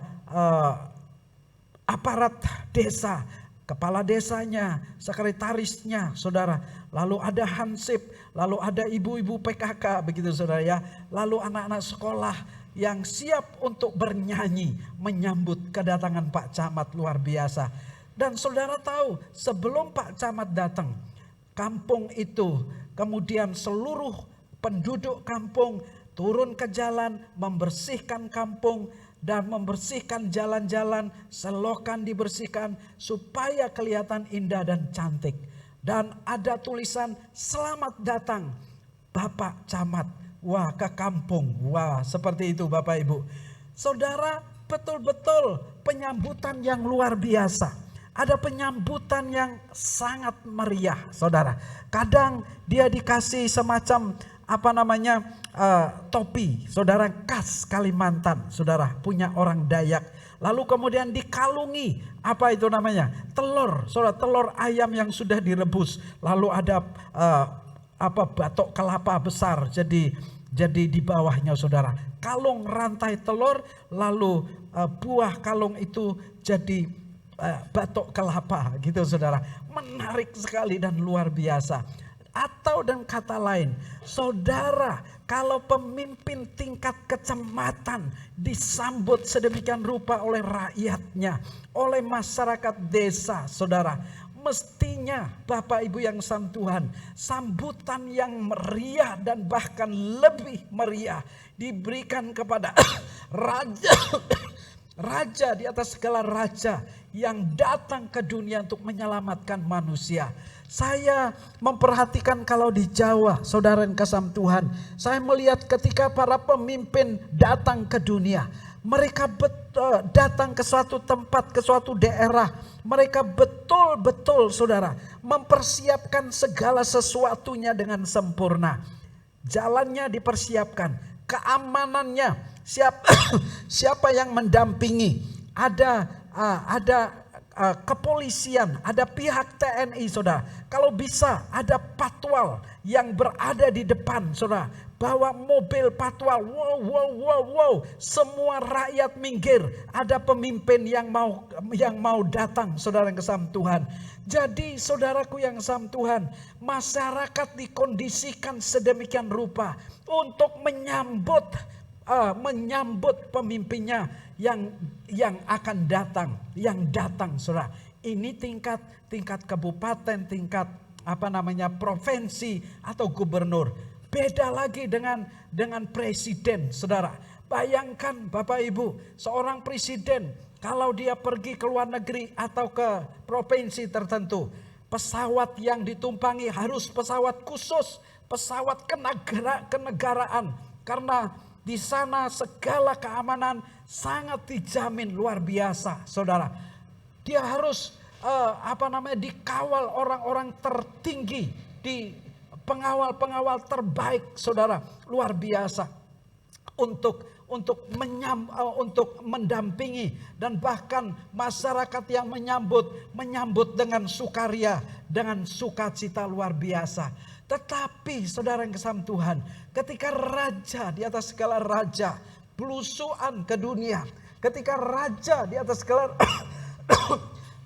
aparat desa, kepala desanya, sekretarisnya, saudara. Lalu ada hansip, lalu ada ibu-ibu PKK, begitu saudara ya. Lalu anak-anak sekolah yang siap untuk bernyanyi menyambut kedatangan Pak Camat, luar biasa. Dan saudara tahu, sebelum Pak Camat datang, kampung itu, kemudian seluruh penduduk kampung turun ke jalan, membersihkan kampung dan membersihkan jalan-jalan, selokan dibersihkan supaya kelihatan indah dan cantik. Dan ada tulisan, "Selamat datang Bapak Camat." Wah, ke kampung. Wah, seperti itu Bapak Ibu. Saudara, betul-betul penyambutan yang luar biasa. Ada penyambutan yang sangat meriah, saudara. Kadang dia dikasih semacam topi, saudara, khas Kalimantan, saudara, punya orang Dayak. Lalu kemudian dikalungi, telur, saudara, telur ayam yang sudah direbus. Lalu ada batok kelapa besar, jadi di bawahnya, saudara, kalung rantai telur, lalu buah kalung itu jadi batok kelapa, gitu saudara. Menarik sekali dan luar biasa. Atau dengan kata lain, saudara, kalau pemimpin tingkat kecamatan disambut sedemikian rupa oleh rakyatnya, oleh masyarakat desa, saudara, mestinya Bapak Ibu yang Tuhan, sambutan yang meriah dan bahkan lebih meriah diberikan kepada raja raja di atas segala raja yang datang ke dunia untuk menyelamatkan manusia. Saya memperhatikan kalau di Jawa, saudara yang kasih Tuhan, saya melihat ketika para pemimpin datang ke dunia, mereka datang ke suatu tempat, ke suatu daerah, mereka betul-betul, saudara, mempersiapkan segala sesuatunya dengan sempurna. Jalannya dipersiapkan, keamanannya, siapa yang mendampingi, ada kepolisian, ada pihak TNI, saudara. Kalau bisa ada patwal yang berada di depan, saudara, bawa mobil patwal, wow, semua rakyat minggir, ada pemimpin yang mau datang, saudara yang kasih Tuhan. Jadi saudaraku yang kasih Tuhan, masyarakat dikondisikan sedemikian rupa untuk menyambut pemimpinnya yang akan datang, saudara. Ini tingkat kabupaten, tingkat provinsi atau gubernur. Beda lagi dengan presiden, saudara. Bayangkan Bapak Ibu, seorang presiden kalau dia pergi ke luar negeri atau ke provinsi tertentu, pesawat yang ditumpangi harus pesawat khusus, pesawat kenegaraan, karena di sana segala keamanan sangat dijamin luar biasa, saudara. Dia harus dikawal orang-orang tertinggi, di pengawal-pengawal terbaik, saudara, luar biasa untuk mendampingi, dan bahkan masyarakat yang menyambut dengan sukaria, dengan sukacita luar biasa. Tetapi saudara yang kasih Tuhan, ketika raja di atas segala raja belusuan ke dunia, ketika raja di atas segala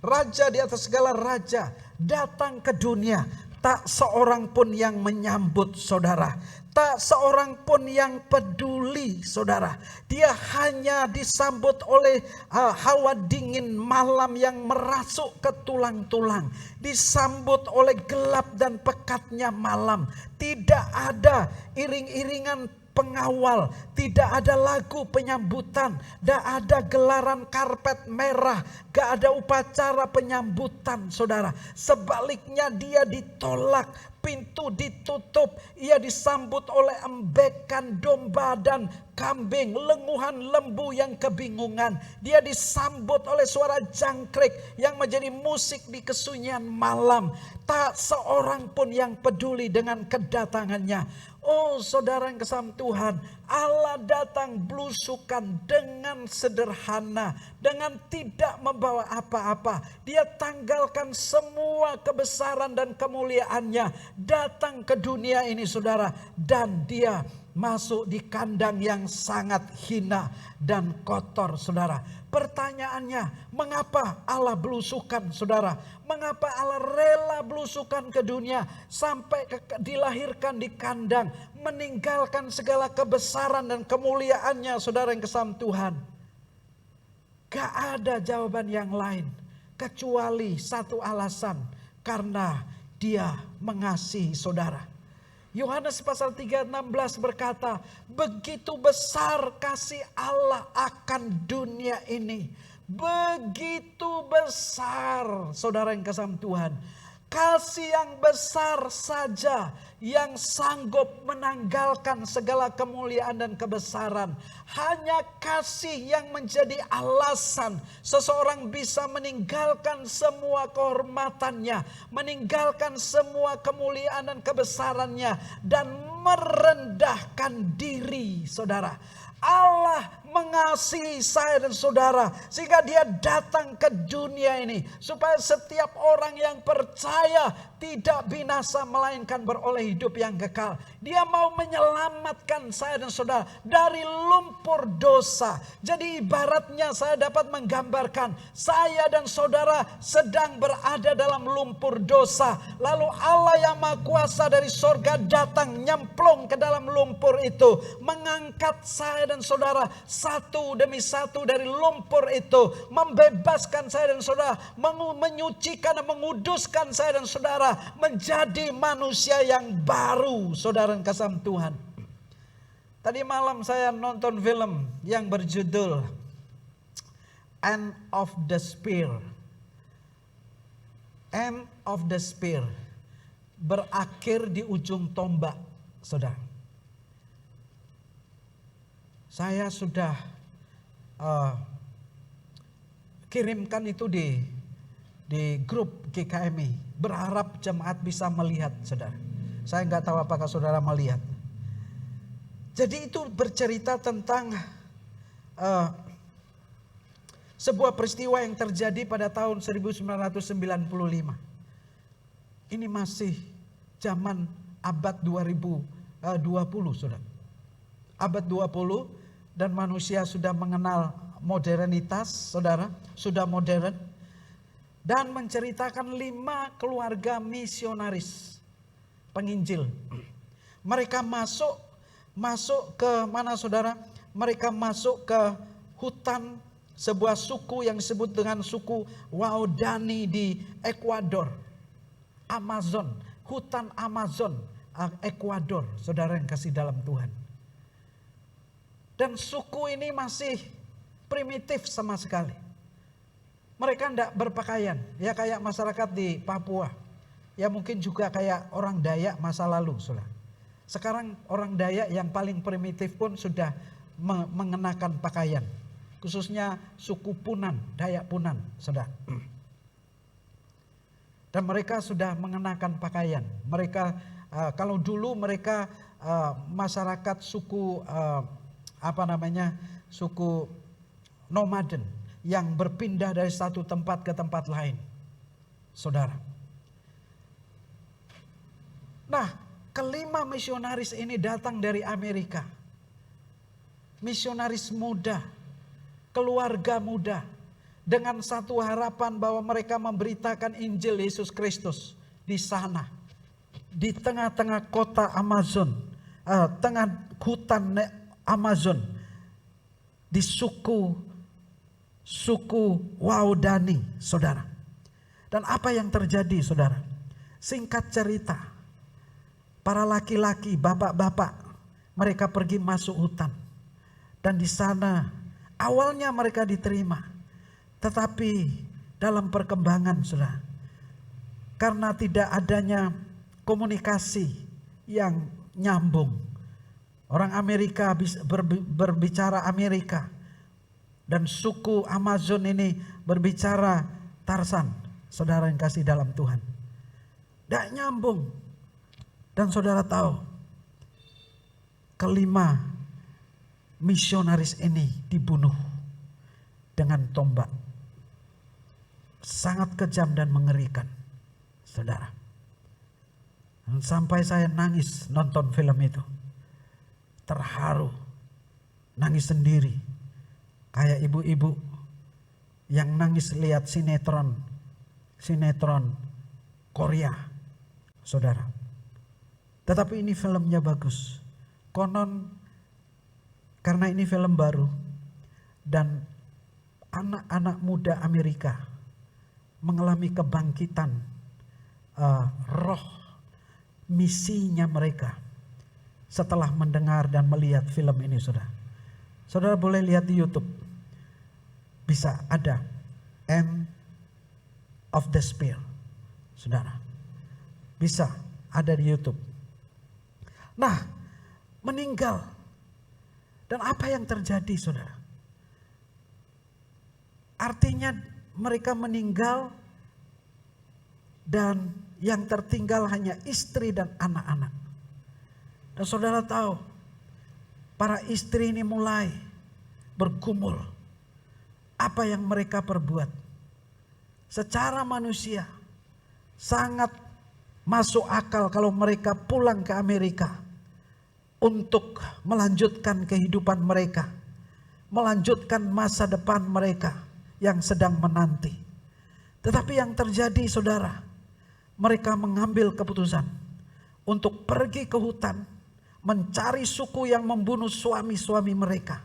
raja di atas segala raja, datang ke dunia. Tak seorang pun yang menyambut saudara. Tak seorang pun yang peduli saudara. Dia hanya disambut oleh hawa dingin malam yang merasuk ke tulang-tulang. Disambut oleh gelap dan pekatnya malam. Tidak ada iring-iringan pengawal, tidak ada lagu penyambutan, tidak ada gelaran karpet merah, gak ada upacara penyambutan saudara. Sebaliknya dia ditolak, pintu ditutup, ia disambut oleh embekan domba dan kambing, lenguhan lembu yang kebingungan. Dia disambut oleh suara jangkrik yang menjadi musik di kesunyian malam. Tak seorang pun yang peduli dengan kedatangannya. Oh saudara yang kesam Tuhan, Allah datang belusukan dengan sederhana, dengan tidak membawa apa-apa. Dia tanggalkan semua kebesaran dan kemuliaannya, datang ke dunia ini saudara, dan dia masuk di kandang yang sangat hina dan kotor saudara. Pertanyaannya, mengapa Allah belusukan saudara? Mengapa Allah rela belusukan ke dunia sampai dilahirkan di kandang, meninggalkan segala kebesaran dan kemuliaannya saudara yang kesam Tuhan? Gak ada jawaban yang lain kecuali satu alasan, karena dia mengasihi saudara. Yohanes pasal 3:16 berkata, begitu besar kasih Allah akan dunia ini. Begitu besar saudara yang kasih Tuhan. Kasih yang besar saja yang sanggup menanggalkan segala kemuliaan dan kebesaran. Hanya kasih yang menjadi alasan seseorang bisa meninggalkan semua kehormatannya, meninggalkan semua kemuliaan dan kebesarannya, dan merendahkan diri saudara. Allah mengasihi saya dan saudara sehingga dia datang ke dunia ini supaya setiap orang yang percaya tidak binasa melainkan beroleh hidup yang kekal. Dia mau menyelamatkan saya dan saudara dari lumpur dosa. Jadi ibaratnya saya dapat menggambarkan saya dan saudara sedang berada dalam lumpur dosa. Lalu Allah yang Maha Kuasa dari sorga datang nyemplung ke dalam lumpur itu, mengangkat saya dan saudara satu demi satu dari lumpur itu, membebaskan saya dan saudara, menyucikan dan menguduskan saya dan saudara menjadi manusia yang baru saudara yang kasih Tuhan. Tadi malam saya nonton film yang berjudul End of the Spear. End of the Spear, berakhir di ujung tombak saudara. Saya sudah kirimkan itu di grup GKMI. Berharap jemaat bisa melihat saudara. Saya nggak tahu apakah saudara melihat. Jadi itu bercerita tentang sebuah peristiwa yang terjadi pada tahun 1995. Ini masih zaman abad 2020 saudara. Abad 20 dan manusia sudah mengenal modernitas saudara, sudah modern. Dan menceritakan 5 keluarga misionaris penginjil. Mereka masuk ke mana saudara? Mereka masuk ke hutan sebuah suku yang disebut dengan suku Waodani di Ekuador. Amazon, hutan Amazon, Ekuador, saudara yang kasih dalam Tuhan. Dan suku ini masih primitif sama sekali. Mereka tidak berpakaian, ya kayak masyarakat di Papua. Ya mungkin juga kayak orang Dayak masa lalu, saudara. Sekarang orang Dayak yang paling primitif pun sudah mengenakan pakaian. Khususnya suku Punan, Dayak Punan, saudara. Dan mereka sudah mengenakan pakaian. Mereka kalau dulu mereka masyarakat suku suku nomaden yang berpindah dari satu tempat ke tempat lain, saudara. Nah, kelima misionaris ini datang dari Amerika. Misionaris muda, keluarga muda, dengan satu harapan bahwa mereka memberitakan Injil Yesus Kristus di sana, di tengah-tengah kota Amazon, tengah hutan Amazon, di suku Waodani, saudara. Dan apa yang terjadi, saudara? Singkat cerita, para laki-laki, bapak-bapak, mereka pergi masuk hutan. Dan di sana awalnya mereka diterima. Tetapi dalam perkembangan, saudara, karena tidak adanya komunikasi yang nyambung, orang Amerika berbicara Amerika, dan suku Amazon ini berbicara Tarsan, saudara yang kasih dalam Tuhan. Tidak nyambung. Dan saudara tahu, kelima misionaris ini dibunuh dengan tombak. Sangat kejam dan mengerikan, saudara. Dan sampai saya nangis nonton film itu. Terharu, nangis sendiri. Kayak ibu-ibu yang nangis lihat sinetron Korea, saudara. Tetapi ini filmnya bagus. Konon karena ini film baru dan anak-anak muda Amerika mengalami kebangkitan roh misinya mereka setelah mendengar dan melihat film ini, saudara. Saudara boleh lihat di YouTube. Bisa ada End of the Spear, saudara. Bisa ada di YouTube. Nah, meninggal. Dan apa yang terjadi, saudara? Artinya mereka meninggal dan yang tertinggal hanya istri dan anak-anak. Dan saudara tahu, para istri ini mulai bergumul. Apa yang mereka perbuat? Secara manusia sangat masuk akal kalau mereka pulang ke Amerika untuk melanjutkan kehidupan mereka, melanjutkan masa depan mereka yang sedang menanti. Tetapi yang terjadi, saudara, mereka mengambil keputusan untuk pergi ke hutan, mencari suku yang membunuh suami-suami mereka,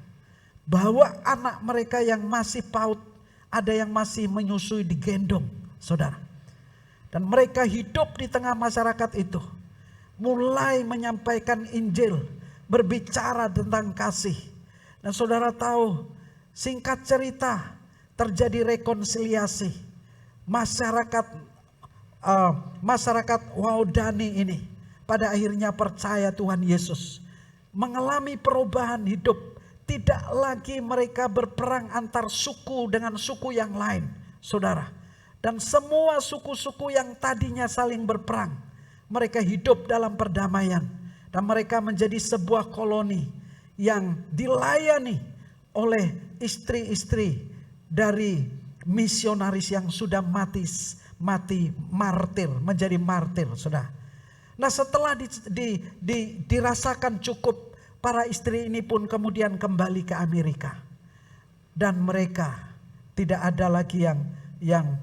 bawa anak mereka yang masih PAUD, ada yang masih menyusui digendong, saudara. Dan mereka hidup di tengah masyarakat itu, mulai menyampaikan Injil, berbicara tentang kasih. Dan saudara tahu, singkat cerita, terjadi rekonsiliasi. Masyarakat Waodani ini pada akhirnya percaya Tuhan Yesus, mengalami perubahan hidup. Tidak lagi mereka berperang antar suku dengan suku yang lain, saudara. Dan semua suku-suku yang tadinya saling berperang, mereka hidup dalam perdamaian. Dan mereka menjadi sebuah koloni yang dilayani oleh istri-istri dari misionaris yang sudah mati martir, menjadi martir, saudara. Nah, setelah dirasakan cukup, para istri ini pun kemudian kembali ke Amerika. Dan mereka tidak ada lagi yang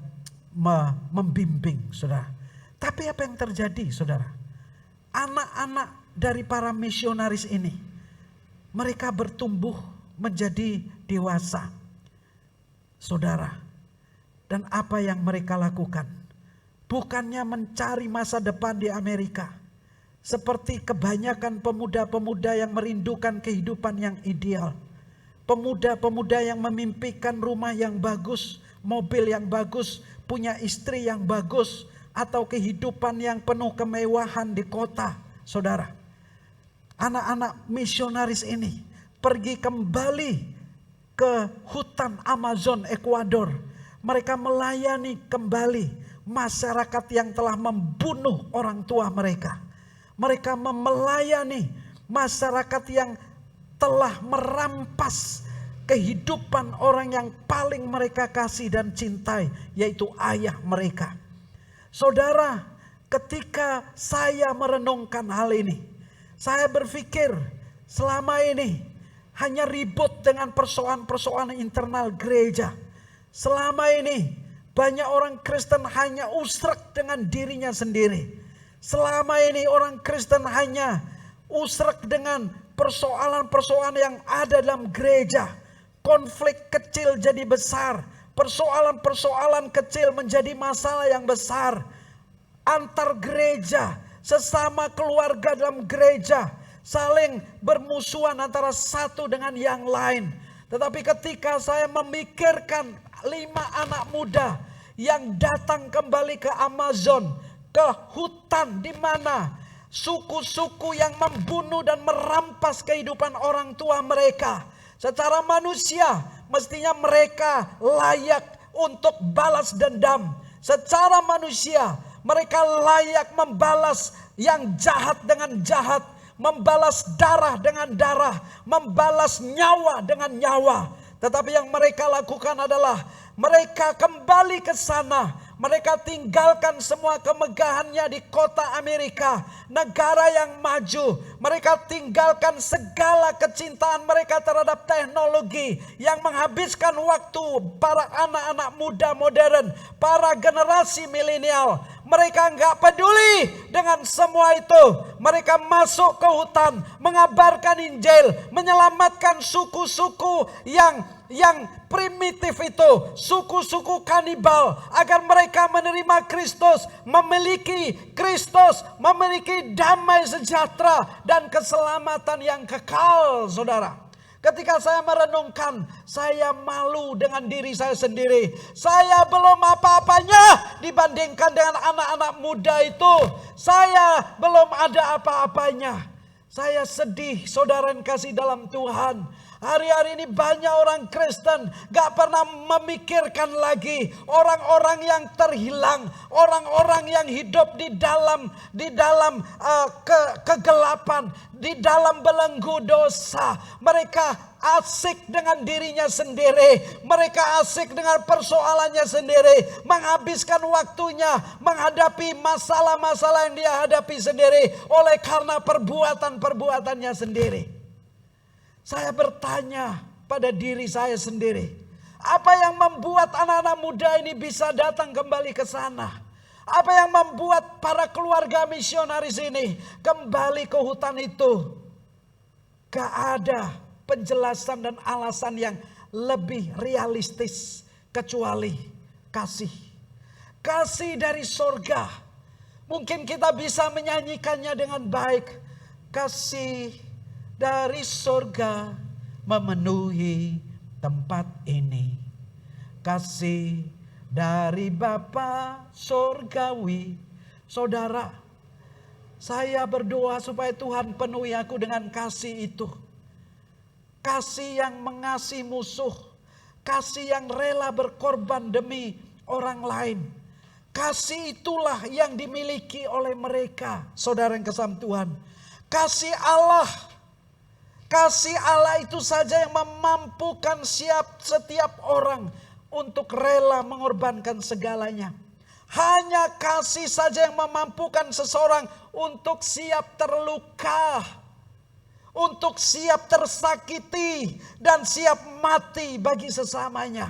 membimbing, saudara. Tapi apa yang terjadi, saudara? Anak-anak dari para misionaris ini, mereka bertumbuh menjadi dewasa, saudara. Dan apa yang mereka lakukan? Bukannya mencari masa depan di Amerika, seperti kebanyakan pemuda-pemuda yang merindukan kehidupan yang ideal. Pemuda-pemuda yang memimpikan rumah yang bagus, mobil yang bagus, punya istri yang bagus, atau kehidupan yang penuh kemewahan di kota, saudara. Anak-anak misionaris ini pergi kembali ke hutan Amazon, Ekuador. Mereka melayani kembali masyarakat yang telah membunuh orang tua mereka. Mereka melayani masyarakat yang telah merampas kehidupan orang yang paling mereka kasih dan cintai, yaitu ayah mereka. Saudara, ketika saya merenungkan hal ini, saya berpikir selama ini hanya ribut dengan persoalan-persoalan internal gereja. Selama ini banyak orang Kristen hanya usrek dengan dirinya sendiri. Selama ini orang Kristen hanya usrek dengan persoalan-persoalan yang ada dalam gereja. Konflik kecil jadi besar. Persoalan-persoalan kecil menjadi masalah yang besar. Antar gereja, sesama keluarga dalam gereja, saling bermusuhan antara satu dengan yang lain. Tetapi ketika saya memikirkan 5 anak muda yang datang kembali ke Amazon, ke hutan di mana suku-suku yang membunuh dan merampas kehidupan orang tua mereka. Secara manusia mestinya mereka layak untuk balas dendam. Secara manusia mereka layak membalas yang jahat dengan jahat, membalas darah dengan darah, membalas nyawa dengan nyawa. Tetapi yang mereka lakukan adalah mereka kembali ke sana. Mereka tinggalkan semua kemegahannya di kota Amerika, negara yang maju. Mereka tinggalkan segala kecintaan mereka terhadap teknologi yang menghabiskan waktu para anak-anak muda modern, para generasi milenial. Mereka nggak peduli dengan semua itu. Mereka masuk ke hutan, mengabarkan Injil, menyelamatkan suku-suku yang primitif itu, suku-suku kanibal, agar mereka menerima Kristus, memiliki Kristus, memiliki damai sejahtera dan keselamatan yang kekal, saudara. Ketika saya merenungkan, saya malu dengan diri saya sendiri. Saya belum apa-apanya dibandingkan dengan anak-anak muda itu. Saya belum ada apa-apanya. Saya sedih, saudara yang kasih dalam Tuhan. Hari-hari ini banyak orang Kristen gak pernah memikirkan lagi orang-orang yang terhilang, orang-orang yang hidup di dalam kegelapan, di dalam belenggu dosa. Mereka asik dengan dirinya sendiri, mereka asik dengan persoalannya sendiri, menghabiskan waktunya menghadapi masalah-masalah yang dia hadapi sendiri oleh karena perbuatan-perbuatannya sendiri. Saya bertanya pada diri saya sendiri, apa yang membuat anak-anak muda ini bisa datang kembali ke sana? Apa yang membuat para keluarga misionaris ini kembali ke hutan itu? Gak ada penjelasan dan alasan yang lebih realistis kecuali kasih. Kasih dari sorga. Mungkin kita bisa menyanyikannya dengan baik. Kasih dari sorga memenuhi tempat ini. Kasih dari Bapa sorgawi. Saudara, saya berdoa supaya Tuhan penuhi aku dengan kasih itu. Kasih yang mengasihi musuh. Kasih yang rela berkorban demi orang lain. Kasih itulah yang dimiliki oleh mereka, saudara yang kasih Tuhan. Kasih Allah. Kasih Allah itu saja yang memampukan setiap orang untuk rela mengorbankan segalanya. Hanya kasih saja yang memampukan seseorang untuk siap terluka, untuk siap tersakiti, dan siap mati bagi sesamanya.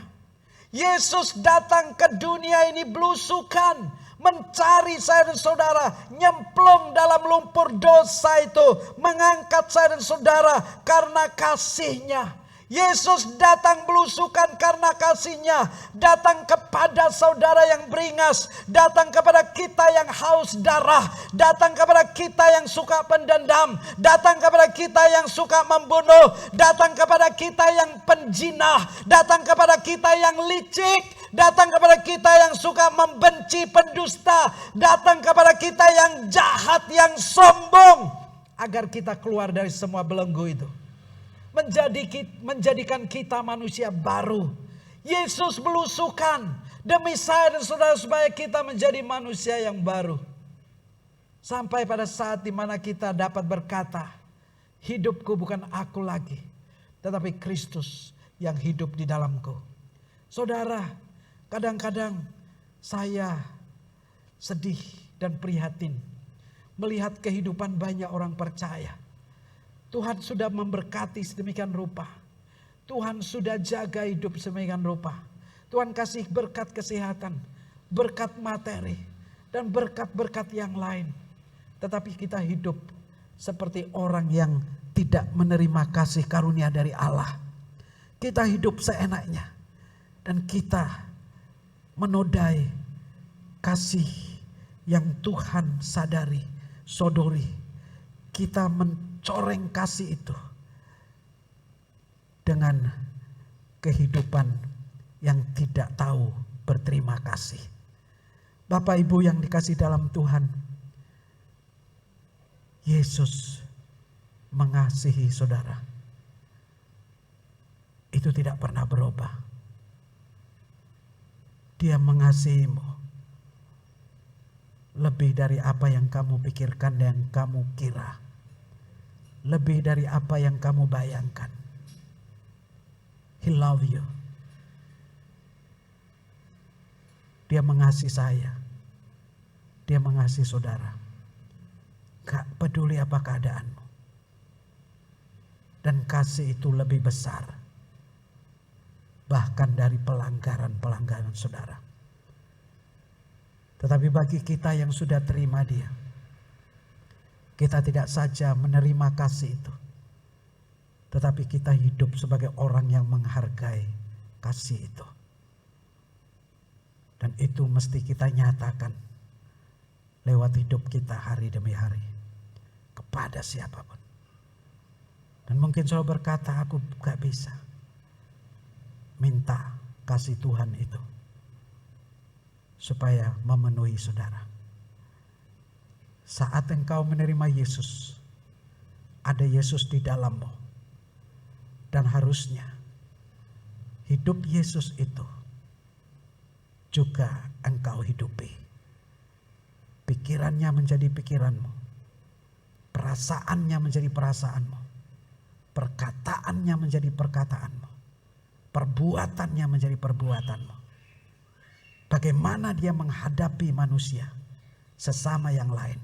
Yesus datang ke dunia ini belusukan, mencari saya dan saudara, nyemplung dalam lumpur dosa itu, mengangkat saya dan saudara karena kasihnya. Yesus datang belusukan karena kasihnya, datang kepada saudara yang beringas, datang kepada kita yang haus darah, datang kepada kita yang suka pendendam, datang kepada kita yang suka membunuh, datang kepada kita yang penjinah, datang kepada kita yang licik, datang kepada kita yang suka membenci pendusta, datang kepada kita yang jahat, yang sombong, agar kita keluar dari semua belenggu itu. Menjadikan kita manusia baru. Yesus belusukan demi saya dan saudara supaya kita menjadi manusia yang baru. Sampai pada saat dimana kita dapat berkata, hidupku bukan aku lagi, tetapi Kristus yang hidup di dalamku. Saudara, kadang-kadang saya sedih dan prihatin melihat kehidupan banyak orang percaya. Tuhan sudah memberkati sedemikian rupa. Tuhan sudah jaga hidup sedemikian rupa. Tuhan kasih berkat kesehatan, berkat materi, dan berkat-berkat yang lain. Tetapi kita hidup seperti orang yang tidak menerima kasih karunia dari Allah. Kita hidup seenaknya. Dan kita menodai kasih yang Tuhan sadari, sodori. Kita mencoreng kasih itu dengan kehidupan yang tidak tahu berterima kasih. Bapak Ibu yang dikasih dalam Tuhan, Yesus mengasihi saudara. Itu tidak pernah berubah. Dia mengasihimu lebih dari apa yang kamu pikirkan dan kamu kira. Lebih dari apa yang kamu bayangkan. He love you. Dia mengasihi saya. Dia mengasihi saudara. Gak peduli apa keadaanmu. Dan kasih itu lebih besar. Bahkan dari pelanggaran-pelanggaran saudara. Tetapi bagi kita yang sudah terima dia. Kita tidak saja menerima kasih itu. Tetapi kita hidup sebagai orang yang menghargai kasih itu. Dan itu mesti kita nyatakan lewat hidup kita hari demi hari. Kepada siapapun. Dan mungkin saudara berkata, aku gak bisa. Minta kasih Tuhan itu. Supaya memenuhi saudara. Saat engkau menerima Yesus. Ada Yesus di dalammu. Dan harusnya hidup Yesus itu juga engkau hidupi. Pikirannya menjadi pikiranmu. Perasaannya menjadi perasaanmu. Perkataannya menjadi perkataanmu. Perbuatannya menjadi perbuatanmu. Bagaimana dia menghadapi manusia sesama yang lain.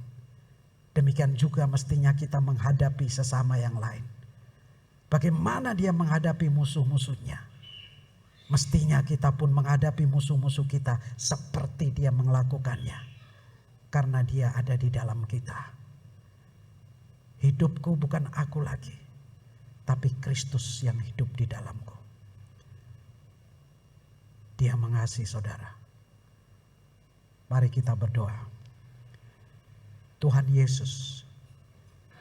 Demikian juga mestinya kita menghadapi sesama yang lain. Bagaimana dia menghadapi musuh-musuhnya. Mestinya kita pun menghadapi musuh-musuh kita seperti dia melakukannya. Karena dia ada di dalam kita. Hidupku bukan aku lagi. Tapi Kristus yang hidup di dalamku. Dia mengasihi saudara. Mari kita berdoa. Tuhan Yesus,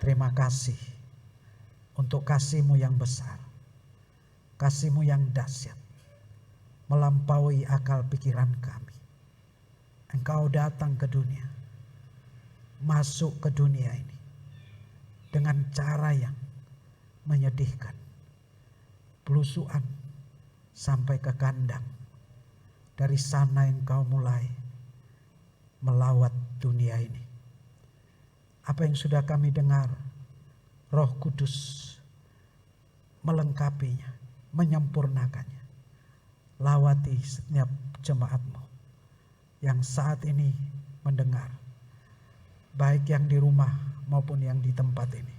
terima kasih untuk kasih-Mu yang besar. Kasih-Mu yang dahsyat. Melampaui akal pikiran kami. Engkau datang ke dunia. Masuk ke dunia ini. Dengan cara yang menyedihkan. Belusuan sampai ke kandang. Dari sana engkau mulai melawat dunia ini. Apa yang sudah kami dengar, Roh Kudus melengkapinya, menyempurnakannya. Lawati setiap jemaat-Mu yang saat ini mendengar, baik yang di rumah maupun yang di tempat ini.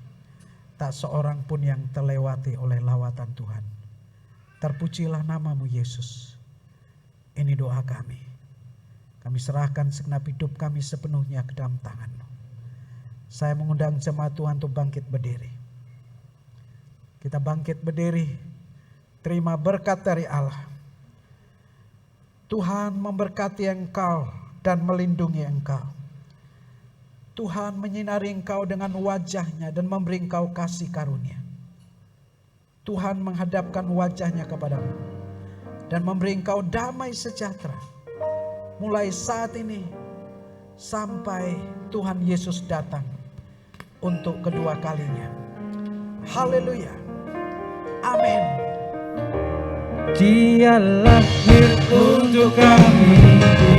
Tak seorang pun yang terlewati oleh lawatan Tuhan. Terpujilah nama-Mu Yesus. Ini doa kami. Kami serahkan segenap hidup kami sepenuhnya ke dalam tangan-Mu. Saya mengundang jemaat Tuhan untuk bangkit berdiri. Kita bangkit berdiri. Terima berkat dari Allah. Tuhan memberkati engkau dan melindungi engkau. Tuhan menyinari engkau dengan wajah-Nya dan memberi engkau kasih karunia. Tuhan menghadapkan wajah-Nya kepadamu dan memberi engkau damai sejahtera. Mulai saat ini sampai Tuhan Yesus datang untuk kedua kalinya. Haleluya. Amin. Dia lahir untuk kami.